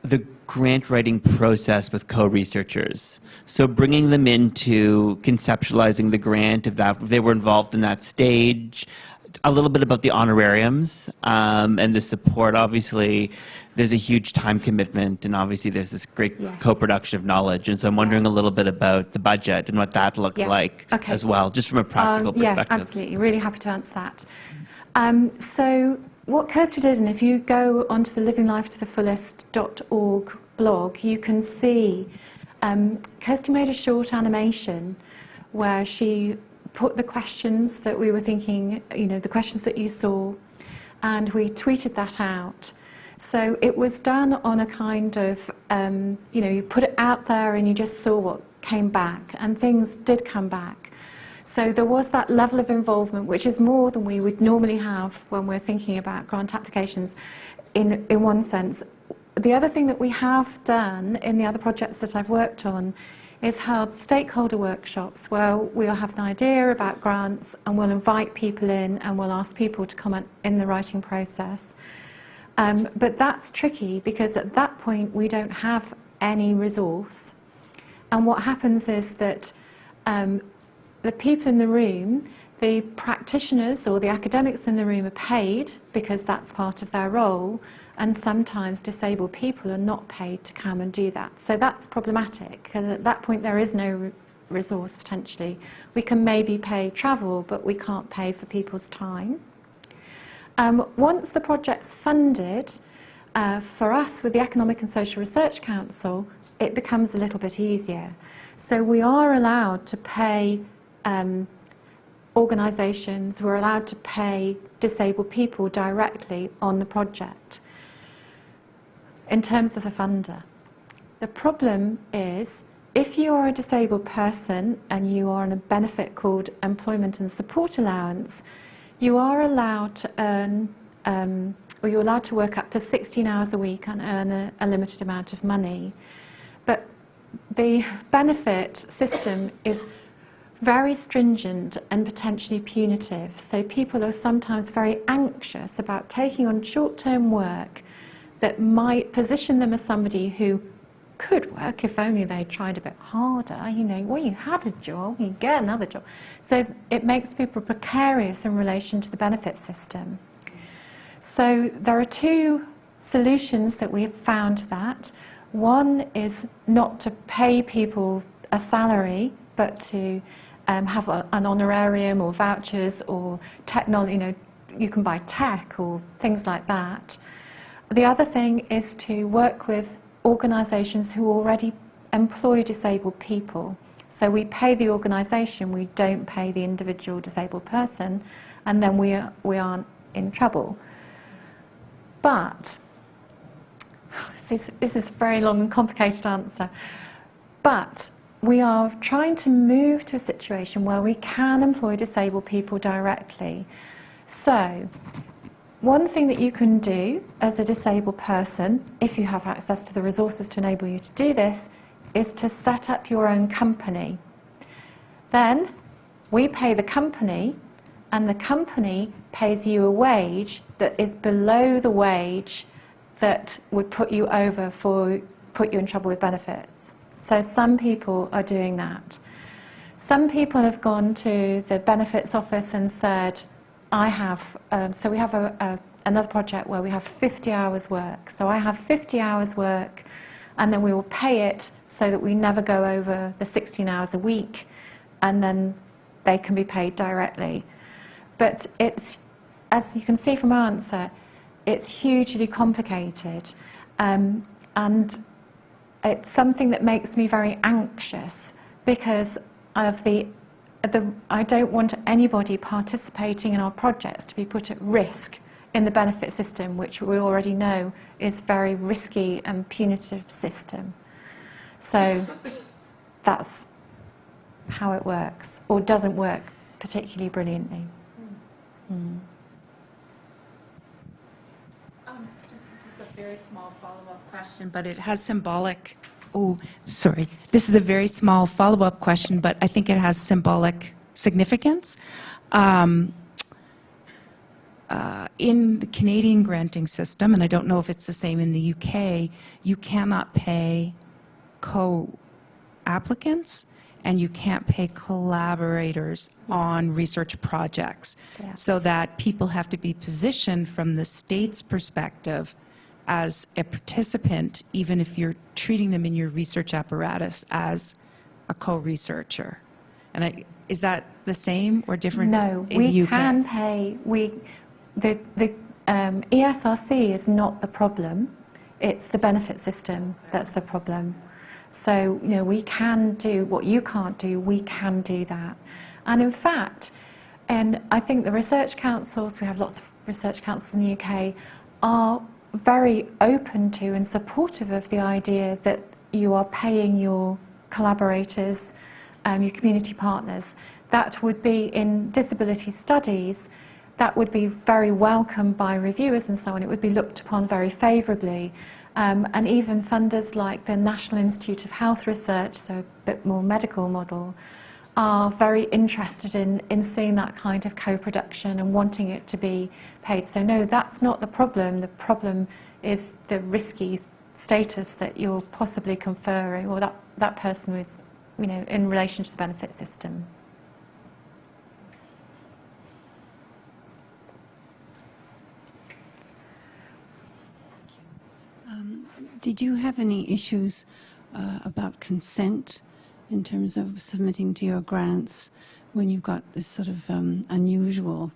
the grant writing process with co-researchers. So bringing them into conceptualizing the grant, if they were involved in that stage, a little bit about the honorariums and the support. Obviously, there's a huge time commitment, and obviously there's this great co-production of knowledge. And so I'm wondering a little bit about the budget and what that looked like as well, just from a practical perspective. Yeah, absolutely. Really happy to answer that. So what Kirsty did, and if you go onto the livinglifetothefullest.org blog, you can see Kirsty made a short animation where she put the questions that we were thinking, the questions that you saw, and we tweeted that out. So it was done on a kind of, you put it out there and you just saw what came back, and things did come back. So there was that level of involvement, which is more than we would normally have when we're thinking about grant applications, in one sense. The other thing that we have done in the other projects that I've worked on is held stakeholder workshops where we'll have an idea about grants and we'll invite people in and we'll ask people to comment in the writing process. But that's tricky because at that point we don't have any resource. And what happens is that the people in the room, the practitioners or the academics in the room are paid because that's part of their role, and sometimes disabled people are not paid to come and do that. So that's problematic, because at that point there is no resource potentially. We can maybe pay travel, but we can't pay for people's time. Once the project's funded, for us with the Economic and Social Research Council, it becomes a little bit easier. So we are allowed to pay organisations, we're allowed to pay disabled people directly on the project in terms of the funder. The problem is, if you are a disabled person and you are on a benefit called Employment and Support Allowance, you are allowed to earn, or you're allowed to work up to 16 hours a week and earn a limited amount of money. But the benefit system is very stringent and potentially punitive. So people are sometimes very anxious about taking on short-term work that might position them as somebody who could work if only they tried a bit harder. Well, you had a job, you get another job. So it makes people precarious in relation to the benefit system. So there are two solutions that we have found to that. One is not to pay people a salary, but to have an honorarium or vouchers or technology, you can buy tech or things like that. The other thing is to work with organisations who already employ disabled people. So we pay the organisation, we don't pay the individual disabled person, and then we aren't in trouble. But, this is a very long and complicated answer, but we are trying to move to a situation where we can employ disabled people directly. So, one thing that you can do as a disabled person, if you have access to the resources to enable you to do this, is to set up your own company. Then, we pay the company, and the company pays you a wage that is below the wage that would put you in trouble with benefits. So some people are doing that. Some people have gone to the benefits office and said, so we have a another project where we have 50 hours work. So I have 50 hours work, and then we will pay it so that we never go over the 16 hours a week, and then they can be paid directly. But it's, as you can see from our answer, it's hugely complicated, and it's something that makes me very anxious because of I don't want anybody participating in our projects to be put at risk in the benefit system, which we already know is very risky and punitive system. So that's how it works, or doesn't work particularly brilliantly. This is a very small follow-up question, but it has symbolic. Oh, sorry. This is a very small follow-up question, but I think it has symbolic significance. In the Canadian granting system, and I don't know if it's the same in the UK, you cannot pay co-applicants and you can't pay collaborators on research projects. Yeah. So that people have to be positioned from the state's perspective as a participant, even if you're treating them in your research apparatus as a co-researcher. And is that the same or different? No, in we the UK? can pay. The ESRC is not the problem. It's the benefit system that's the problem. So, you know, we can do what you can't do, we can do that. And in fact, and I think the research councils, we have lots of research councils in the UK, are very open to and supportive of the idea that you are paying your collaborators, your community partners. That would be in disability studies, that would be very welcomed by reviewers and so on. It would be looked upon very favourably. And even funders like the National Institute of Health Research, so a bit more medical model, are very interested in seeing that kind of co-production and wanting it to be paid. So no, that's not the problem. The problem is the risky status that you're possibly conferring, or that person is, you know, in relation to the benefit system. Did you have any issues about consent in terms of submitting to your grants when you've got this sort of unusual,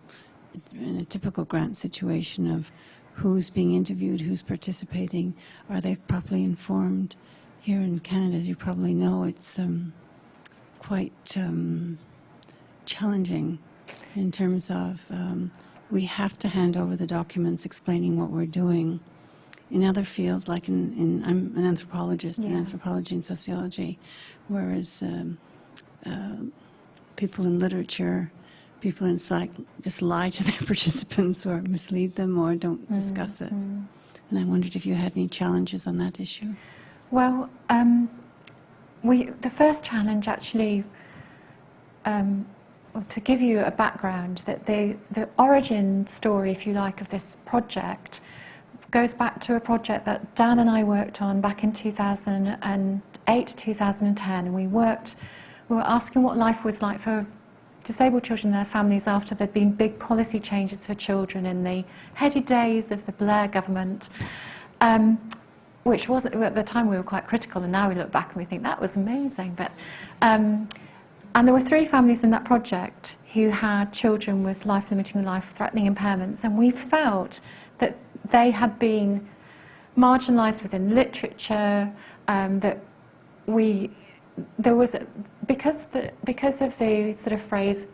in a typical grant situation of who's being interviewed, who's participating, are they properly informed? Here in Canada, as you probably know, it's quite challenging in terms of we have to hand over the documents explaining what we're doing. In other fields, like I'm an anthropologist in anthropology and sociology, whereas people in literature, people in psych just lie to their participants or mislead them or don't discuss it. And I wondered if you had any challenges on that issue. Well, the first challenge actually, to give you a background, that the origin story, if you like, of this project goes back to a project that Dan and I worked on back in 2008, 2010, and we were asking what life was like for disabled children and their families after there'd been big policy changes for children in the heady days of the Blair government, which wasn't, at the time we were quite critical, and now we look back and we think that was amazing. But and there were 3 families in that project who had children with life-limiting, life-threatening impairments, and we felt that they had been marginalised within literature, that there was, because of the sort of phrase,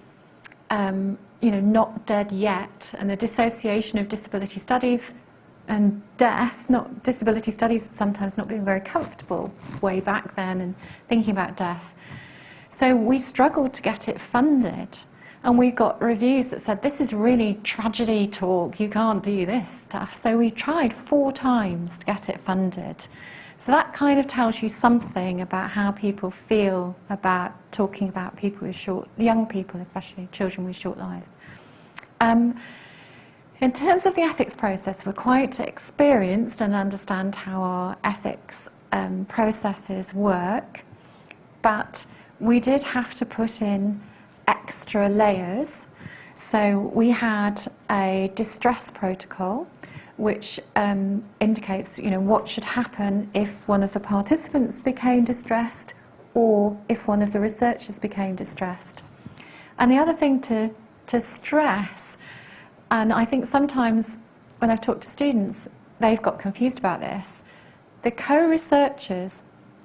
not dead yet, and the dissociation of disability studies and death, not disability studies sometimes not being very comfortable way back then and thinking about death. So we struggled to get it funded. And we got reviews that said, this is really tragedy talk, you can't do this stuff. So we tried 4 times to get it funded. So that kind of tells you something about how people feel about talking about people with young people, especially children with short lives. In terms of the ethics process, we're quite experienced and understand how our ethics processes work, but we did have to put in extra layers. So we had a distress protocol which indicates, what should happen if one of the participants became distressed or if one of the researchers became distressed. And the other thing to stress, and I think sometimes when I've talked to students, they've got confused about this, the co-researchers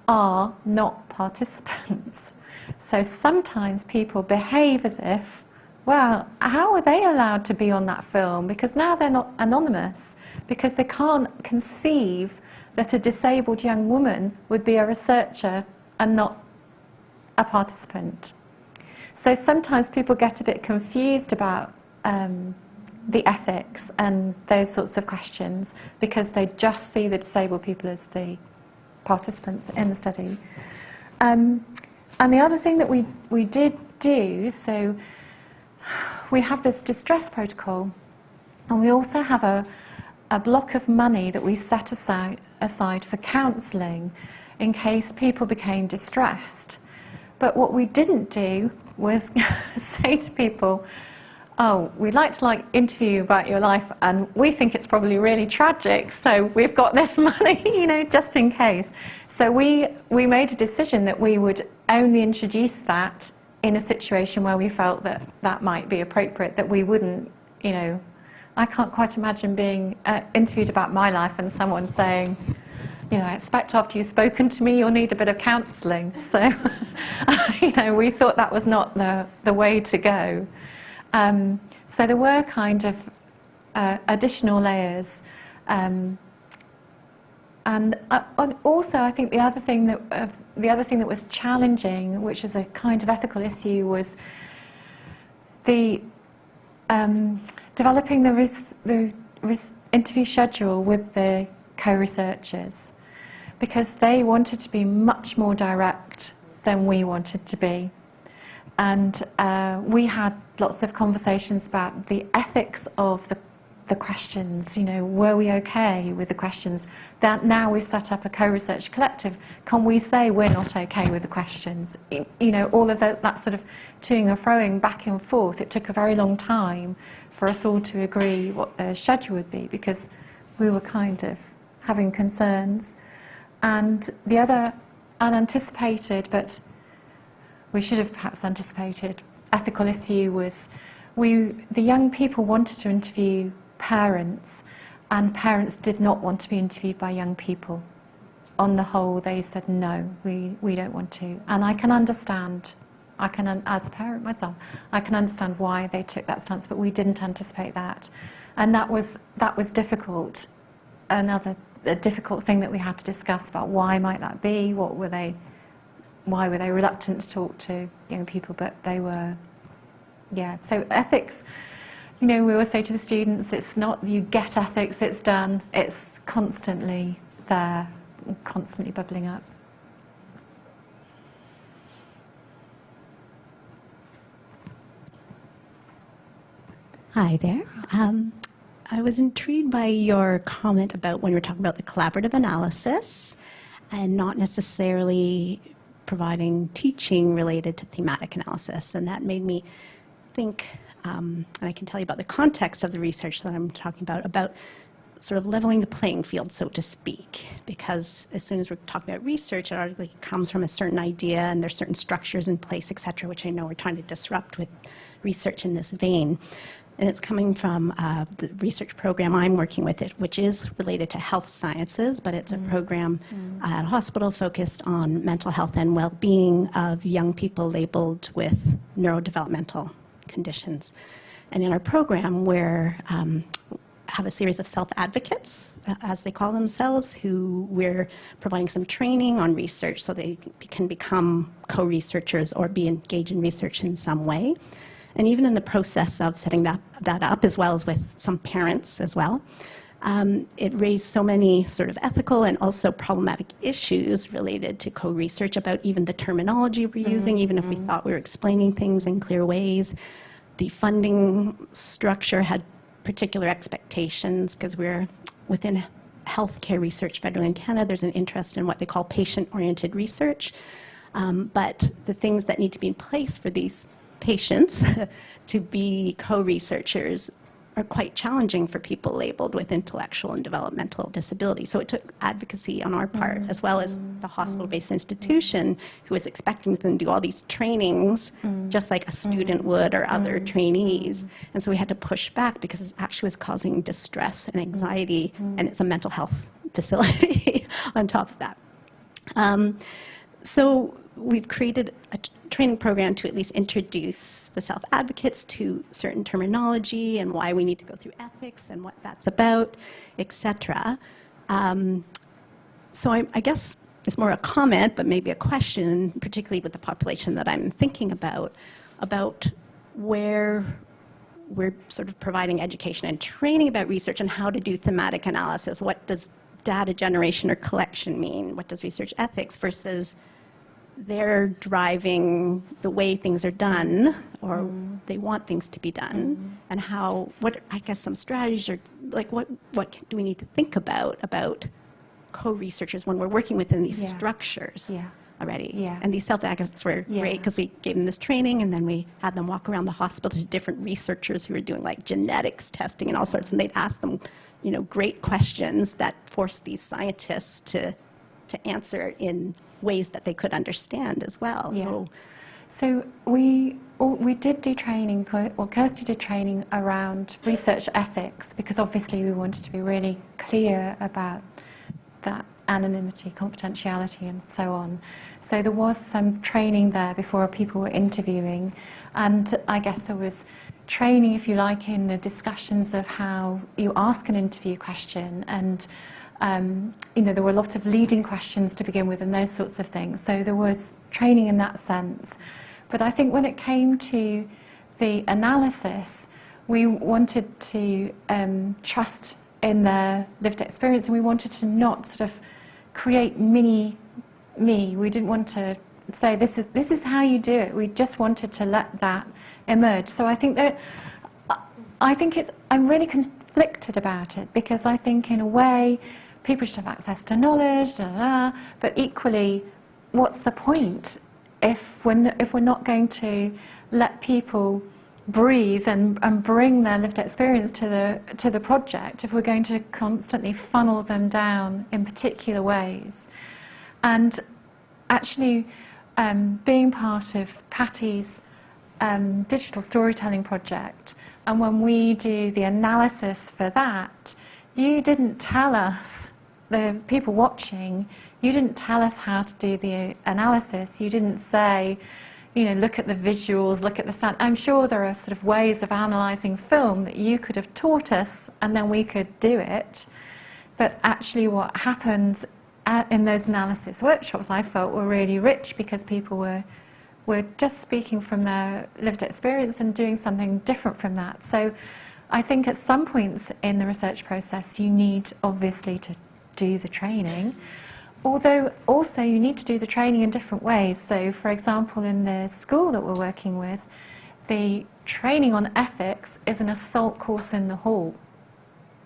are not participants. So sometimes people behave as if, well, how are they allowed to be on that film? Because now they're not anonymous, because they can't conceive that a disabled young woman would be a researcher and not a participant. So sometimes people get a bit confused about the ethics and those sorts of questions because they just see the disabled people as the participants in the study. And the other thing that we did do, so we have this distress protocol, and we also have a block of money that we set aside for counselling in case people became distressed. But what we didn't do was say to people, oh, we'd like to interview you about your life, and we think it's probably really tragic, so we've got this money, just in case. So we made a decision that we would only introduce that in a situation where we felt that that might be appropriate, that we wouldn't, I can't quite imagine being interviewed about my life and someone saying, I expect after you've spoken to me, you'll need a bit of counselling. So, we thought that was not the way to go. So there were kind of additional layers. And also, I think the other thing that was challenging, which is a kind of ethical issue, was the developing the interview schedule with the co-researchers, because they wanted to be much more direct than we wanted to be. And we had lots of conversations about the ethics of the questions, were we okay with the questions? That now we've set up a co-research collective, can we say we're not okay with the questions? All of that sort of toing and froing back and forth, it took a very long time for us all to agree what the schedule would be, because we were kind of having concerns. And the other unanticipated, but we should have perhaps anticipated, ethical issue was the young people wanted to interview parents, and parents did not want to be interviewed by young people. On the whole, they said, no, we don't want to. And I can understand, as a parent myself, I can understand why they took that stance, but we didn't anticipate that. And that was difficult. A difficult thing that we had to discuss about why might that be, why were they reluctant to talk to young people, but they were, so ethics, we always say to the students, it's not you get ethics, it's done, it's constantly there, constantly bubbling up. Hi there. I was intrigued by your comment about when you were talking about the collaborative analysis and not necessarily providing teaching related to thematic analysis. And that made me think, and I can tell you about the context of the research that I'm talking about sort of leveling the playing field, so to speak. Because as soon as we're talking about research, it already comes from a certain idea and there's certain structures in place, et cetera, which I know we're trying to disrupt with research in this vein. And it's coming from the research program I'm working with, which is related to health sciences, but it's a program at a hospital focused on mental health and well-being of young people labeled with neurodevelopmental conditions. And in our program, we have a series of self-advocates, as they call themselves, who we're providing some training on research so they can become co-researchers or be engaged in research in some way. And even in the process of setting that up, as well as with some parents as well, it raised so many sort of ethical and also problematic issues related to co-research about even the terminology we're using, even if we thought we were explaining things in clear ways. The funding structure had particular expectations because we're within healthcare research federally in Canada. There's an interest in what they call patient-oriented research. But the things that need to be in place for these patients to be co-researchers are quite challenging for people labeled with intellectual and developmental disability. So it took advocacy on our part, as well as the hospital-based institution, who was expecting them to do all these trainings, just like a student would or other trainees. And so we had to push back because it actually was causing distress and anxiety, and it's a mental health facility on top of that. So we've created a training program to at least introduce the self-advocates to certain terminology and why we need to go through ethics and what that's about, etc. So I guess it's more a comment, but maybe a question, particularly with the population that I'm thinking about where we're sort of providing education and training about research and how to do thematic analysis. What does data generation or collection mean? What does research ethics versus they're driving the way things are done, or they want things to be done, and how, what, I guess some strategies are, like what do we need to think about co-researchers when we're working within these structures already? And these self-advocates were great because we gave them this training, and then we had them walk around the hospital to different researchers who were doing like genetics testing and all sorts, and they'd ask them, you know, great questions that forced these scientists to answer in ways that they could understand as well. So we did do training, well, Kirsty did training around research ethics, because obviously we wanted to be really clear about that anonymity, confidentiality, and so on. So there was some training there before people were interviewing, and I guess there was training, if you like, in the discussions of how you ask an interview question, and you know, there were lots of leading questions to begin with and those sorts of things. So there was training in that sense. But I think when it came to the analysis, we wanted to trust in their lived experience, and we wanted to not sort of create mini me. We didn't want to say this is how you do it. We just wanted to let that emerge. So I think that I'm really conflicted about it, because I think in a way people should have access to knowledge, but equally, what's the point if we're not going to let people breathe and bring their lived experience to the project, if we're going to constantly funnel them down in particular ways? And actually, being part of KATY's digital storytelling project, and when we do the analysis for that, you didn't tell us, the people watching, you didn't tell us how to do the analysis. You didn't say, you know, look at the visuals, look at the sound. I'm sure there are sort of ways of analysing film that you could have taught us, and then we could do it. But actually what happens in those analysis workshops, I felt, were really rich, because people were just speaking from their lived experience and doing something different from that. So I think at some points in the research process you need obviously to do the training, although also you need to do the training in different ways. So for example, in the school that we're working with, the training on ethics is an assault course in the hall.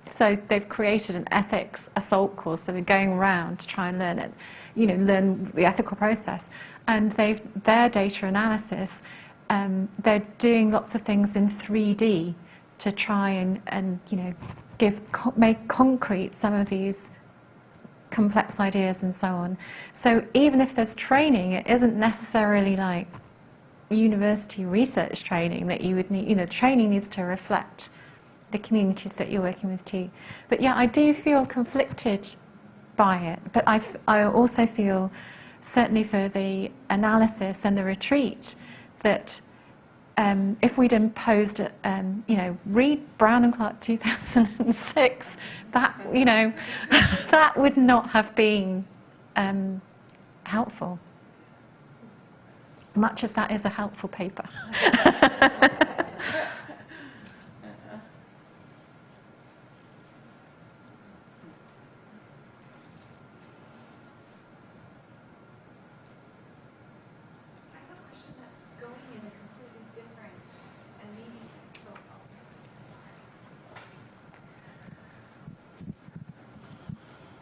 So they've created an ethics assault course, so they're going around to try and learn it, you know, learn the ethical process. And their data analysis, they're doing lots of things in 3D to try and you know, make concrete some of these complex ideas and so on. So even if there's training, it isn't necessarily like university research training that you would need. You know, training needs to reflect the communities that you're working with too. But yeah, I do feel conflicted by it, but I also feel, certainly for the analysis and the retreat, that if we'd imposed, you know, read Brown and Clark 2006, that, you know, that would not have been helpful, much as that is a helpful paper.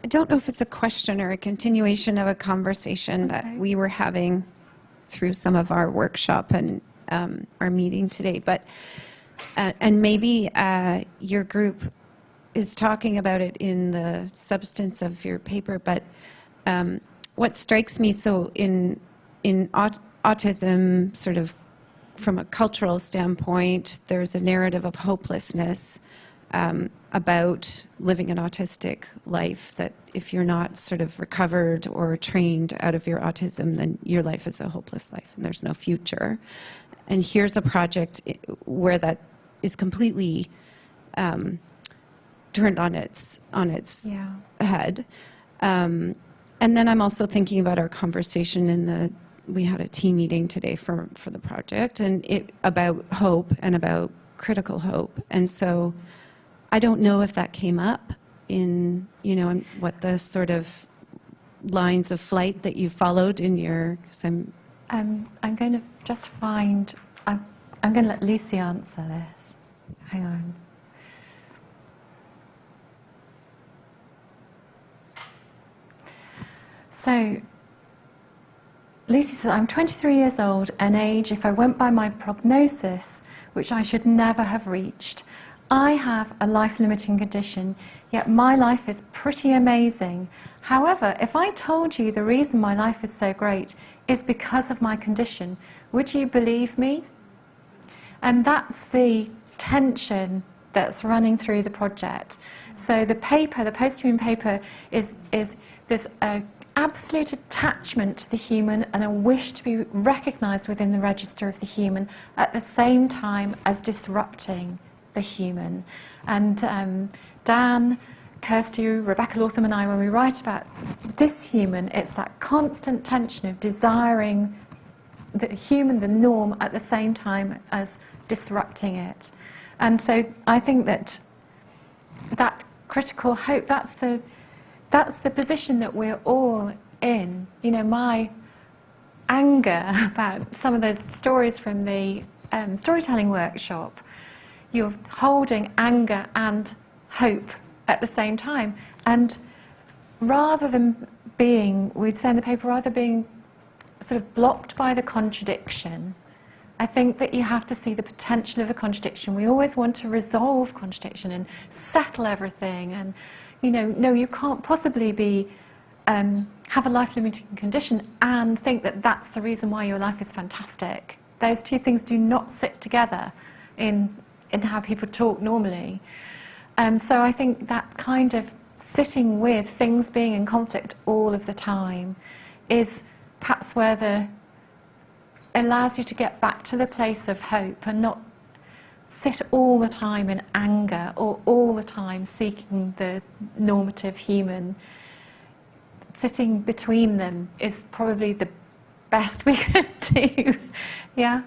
I don't know if it's a question or a continuation of a conversation that we were having through some of our workshop, and our meeting today. But and maybe your group is talking about it in the substance of your paper. But what strikes me, so in autism, sort of from a cultural standpoint, there's a narrative of hopelessness about living an autistic life, that if you're not sort of recovered or trained out of your autism, then your life is a hopeless life and there's no future. And here's a project where that is completely turned on its head. And then I'm also thinking about our conversation we had a team meeting today for the project, and about hope and about critical hope. And so I don't know if that came up in, and what the sort of lines of flight that you followed in your, I'm going to just find, I'm going to let Lucy answer this. Hang on. So, Lucy says, I'm 23 years old, an age, if I went by my prognosis, which I should never have reached. I have a life-limiting condition, yet my life is pretty amazing. However, if I told you the reason my life is so great is because of my condition, would you believe me? And that's the tension that's running through the project. So the paper, the posthuman paper, is there's a absolute attachment to the human and a wish to be recognised within the register of the human at the same time as disrupting the human. And Dan, Kirsty, Rebecca Lawtham and I, when we write about DisHuman, it's that constant tension of desiring the human, the norm, at the same time as disrupting it. And so I think that critical hope, that's the position that we're all in. My anger about some of those stories from the storytelling workshop, you're holding anger and hope at the same time. And rather than being, we'd say in the paper, rather being sort of blocked by the contradiction, I think that you have to see the potential of the contradiction. We always want to resolve contradiction and settle everything, and no, you can't possibly be have a life-limiting condition and think that that's the reason why your life is fantastic. Those two things do not sit together in how people talk normally. So I think that kind of sitting with things being in conflict all of the time is perhaps where allows you to get back to the place of hope and not sit all the time in anger or all the time seeking the normative human. Sitting between them is probably the best we could do. Yeah.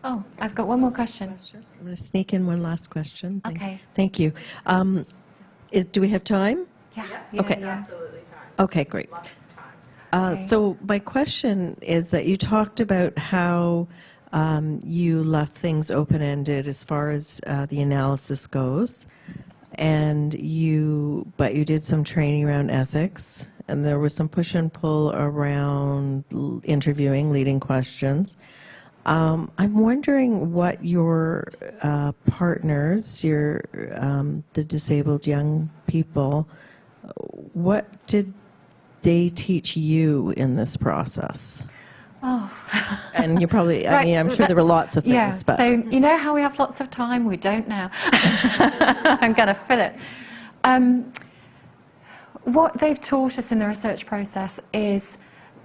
Oh, I've got one more question. I'm going to sneak in one last question. Okay. Thank you. Do we have time? Yeah. Okay. Absolutely time. Okay, great. So my question is that you talked about how you left things open-ended as far as the analysis goes, but you did some training around ethics, and there was some push and pull around interviewing, leading questions. I'm wondering what your partners, the disabled young people, what did they teach you in this process? Oh. And you probably, I mean, I'm sure there were lots of things. Yeah, but. so you know how we have lots of time? We don't now. I'm going to fill it. What they've taught us in the research process is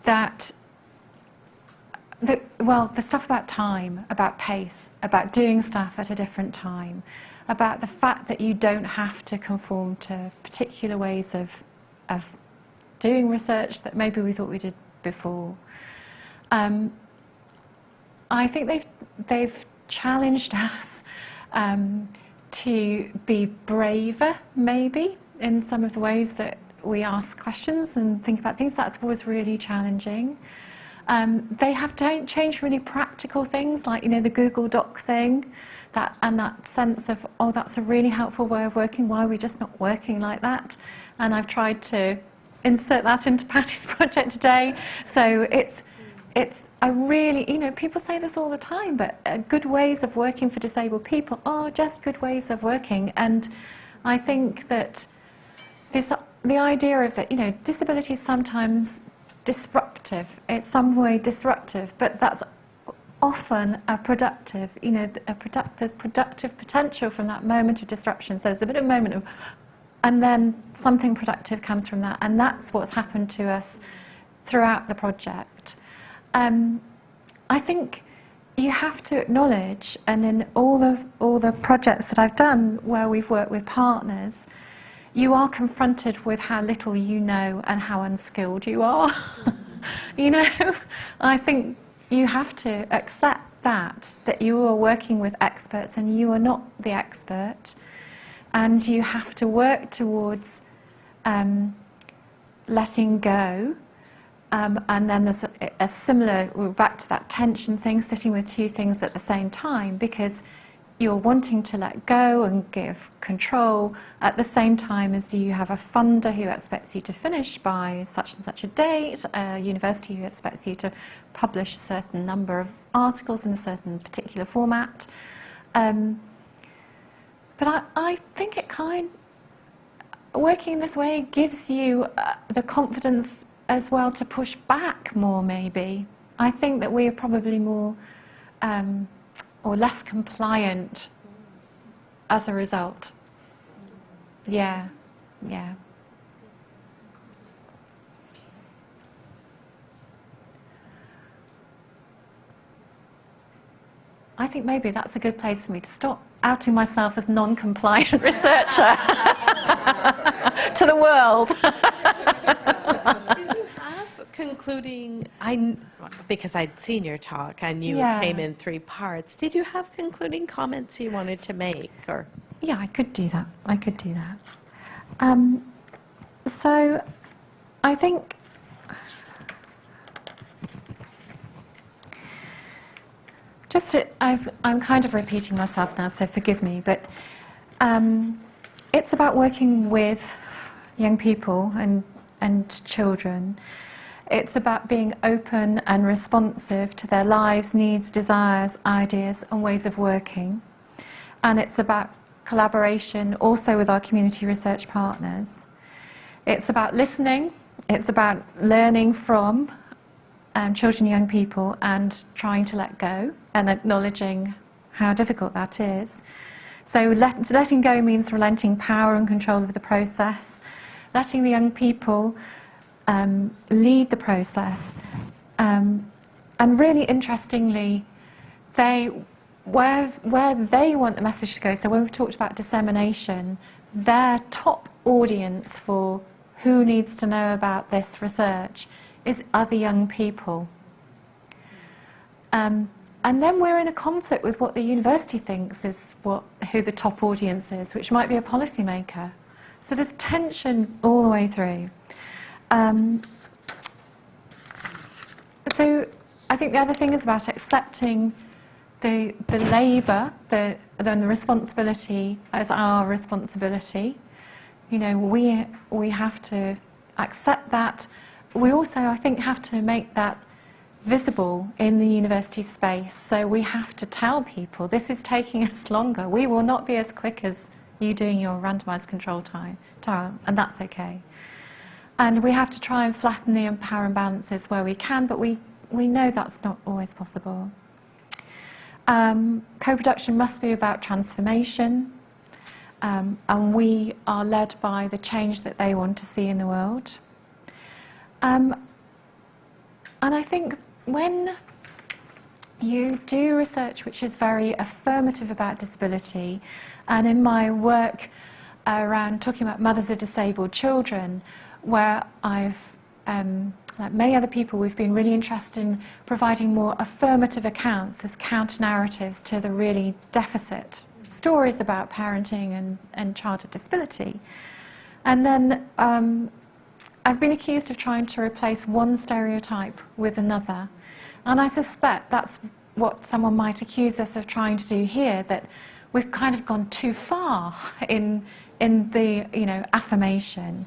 that the stuff about time, about pace, about doing stuff at a different time, about the fact that you don't have to conform to particular ways of doing research that maybe we thought we did before. I think they've challenged us to be braver, maybe, in some of the ways that we ask questions and think about things. That's always really challenging. They don't change really practical things like, the Google Doc thing, and that sense of, oh, that's a really helpful way of working. Why are we just not working like that? And I've tried to insert that into Patty's project today. So it's a really, people say this all the time, but good ways of working for disabled people are just good ways of working. And I think that the idea of that, disability is sometimes disruptive. It's some way disruptive, but that's often a productive, there's productive potential from that moment of disruption. So there's a bit of a moment of, and then something productive comes from that. And that's what's happened to us throughout the project. I think you have to acknowledge, and in all the projects that I've done where we've worked with partners, you are confronted with how little you know and how unskilled you are. I think you have to accept that you are working with experts and you are not the expert, and you have to work towards letting go. And then there's a similar, we're back to that tension thing, sitting with two things at the same time, because you're wanting to let go and give control at the same time as you have a funder who expects you to finish by such and such a date, a university who expects you to publish a certain number of articles in a certain particular format. But I think working this way gives you the confidence as well to push back more, maybe. I think that we are probably more or less compliant as a result. Yeah. I think maybe that's a good place for me to stop outing myself as non-compliant researcher to the world. Did you have concluding, because I'd seen your talk, I knew Yeah. it came in 3 parts. Did you have concluding comments you wanted to make? Or? Yeah, I could do that. So I think I'm kind of repeating myself now, so forgive me, but it's about working with young people and children. It's about being open and responsive to their lives, needs, desires, ideas and ways of working. And it's about collaboration also with our community research partners. It's about listening, it's about learning from children and young people and trying to let go and acknowledging how difficult that is. So letting go means relenting power and control of the process, letting the young people lead the process. And really interestingly, where they want the message to go, so when we've talked about dissemination, their top audience for who needs to know about this research is other young people. And then we're in a conflict with what the university thinks is who the top audience is, which might be a policymaker. So there's tension all the way through. So I think the other thing is about accepting the labour, the responsibility as our responsibility. We have to accept that. We also, I think, have to make that visible in the university space. So we have to tell people, this is taking us longer. We will not be as quick as you doing your randomised control time, and that's okay. And we have to try and flatten the power imbalances where we can, but we know that's not always possible. Co-production must be about transformation, and we are led by the change that they want to see in the world. And I think when you do research which is very affirmative about disability, and in my work around talking about mothers of disabled children, where I've, like many other people, we've been really interested in providing more affirmative accounts as counter-narratives to the really deficit stories about parenting and childhood disability. And then I've been accused of trying to replace one stereotype with another. And I suspect that's what someone might accuse us of trying to do here, that we've kind of gone too far in the, affirmation.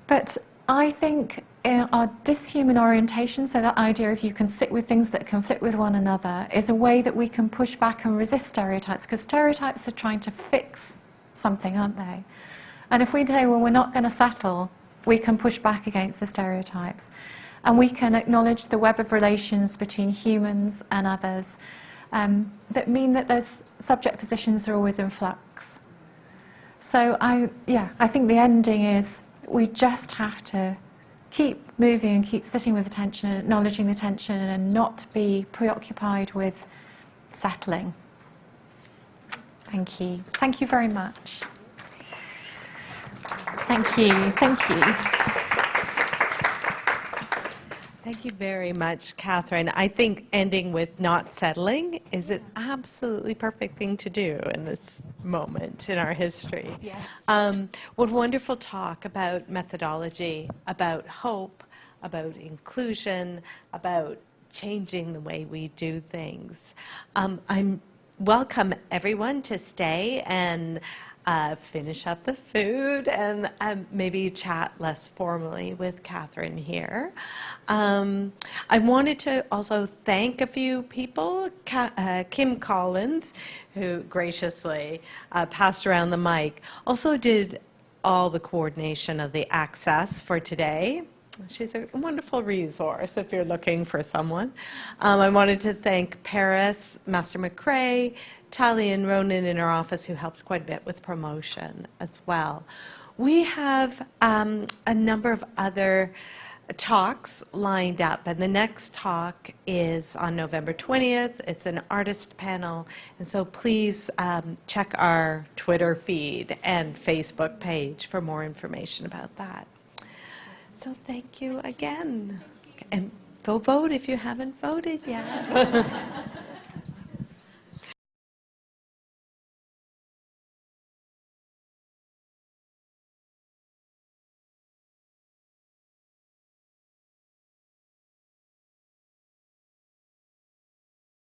But I think in our DisHuman orientation, so that idea of you can sit with things that conflict with one another, is a way that we can push back and resist stereotypes, because stereotypes are trying to fix something, aren't they? And if we say, well, we're not going to settle, we can push back against the stereotypes. And we can acknowledge the web of relations between humans and others that mean that those subject positions are always in flux. So I think the ending is we just have to keep moving and keep sitting with the tension and acknowledging the tension and not be preoccupied with settling. Thank you. Thank you very much. Thank you. Thank you. Thank you very much, Katherine. I think ending with not settling is an absolutely perfect thing to do in this moment in our history. Yes. What wonderful talk about methodology, about hope, about inclusion, about changing the way we do things. I'm welcome everyone to stay and finish up the food and maybe chat less formally with Katherine here. I wanted to also thank a few people. Kim Collins, who graciously passed around the mic, also did all the coordination of the access for today. She's a wonderful resource if you're looking for someone. I wanted to thank Paris, Master McCrae, Tali and Ronan in our office who helped quite a bit with promotion as well. We have a number of other talks lined up, and the next talk is on November 20th. It's an artist panel, and so please check our Twitter feed and Facebook page for more information about that. So thank you again. And go vote if you haven't voted yet.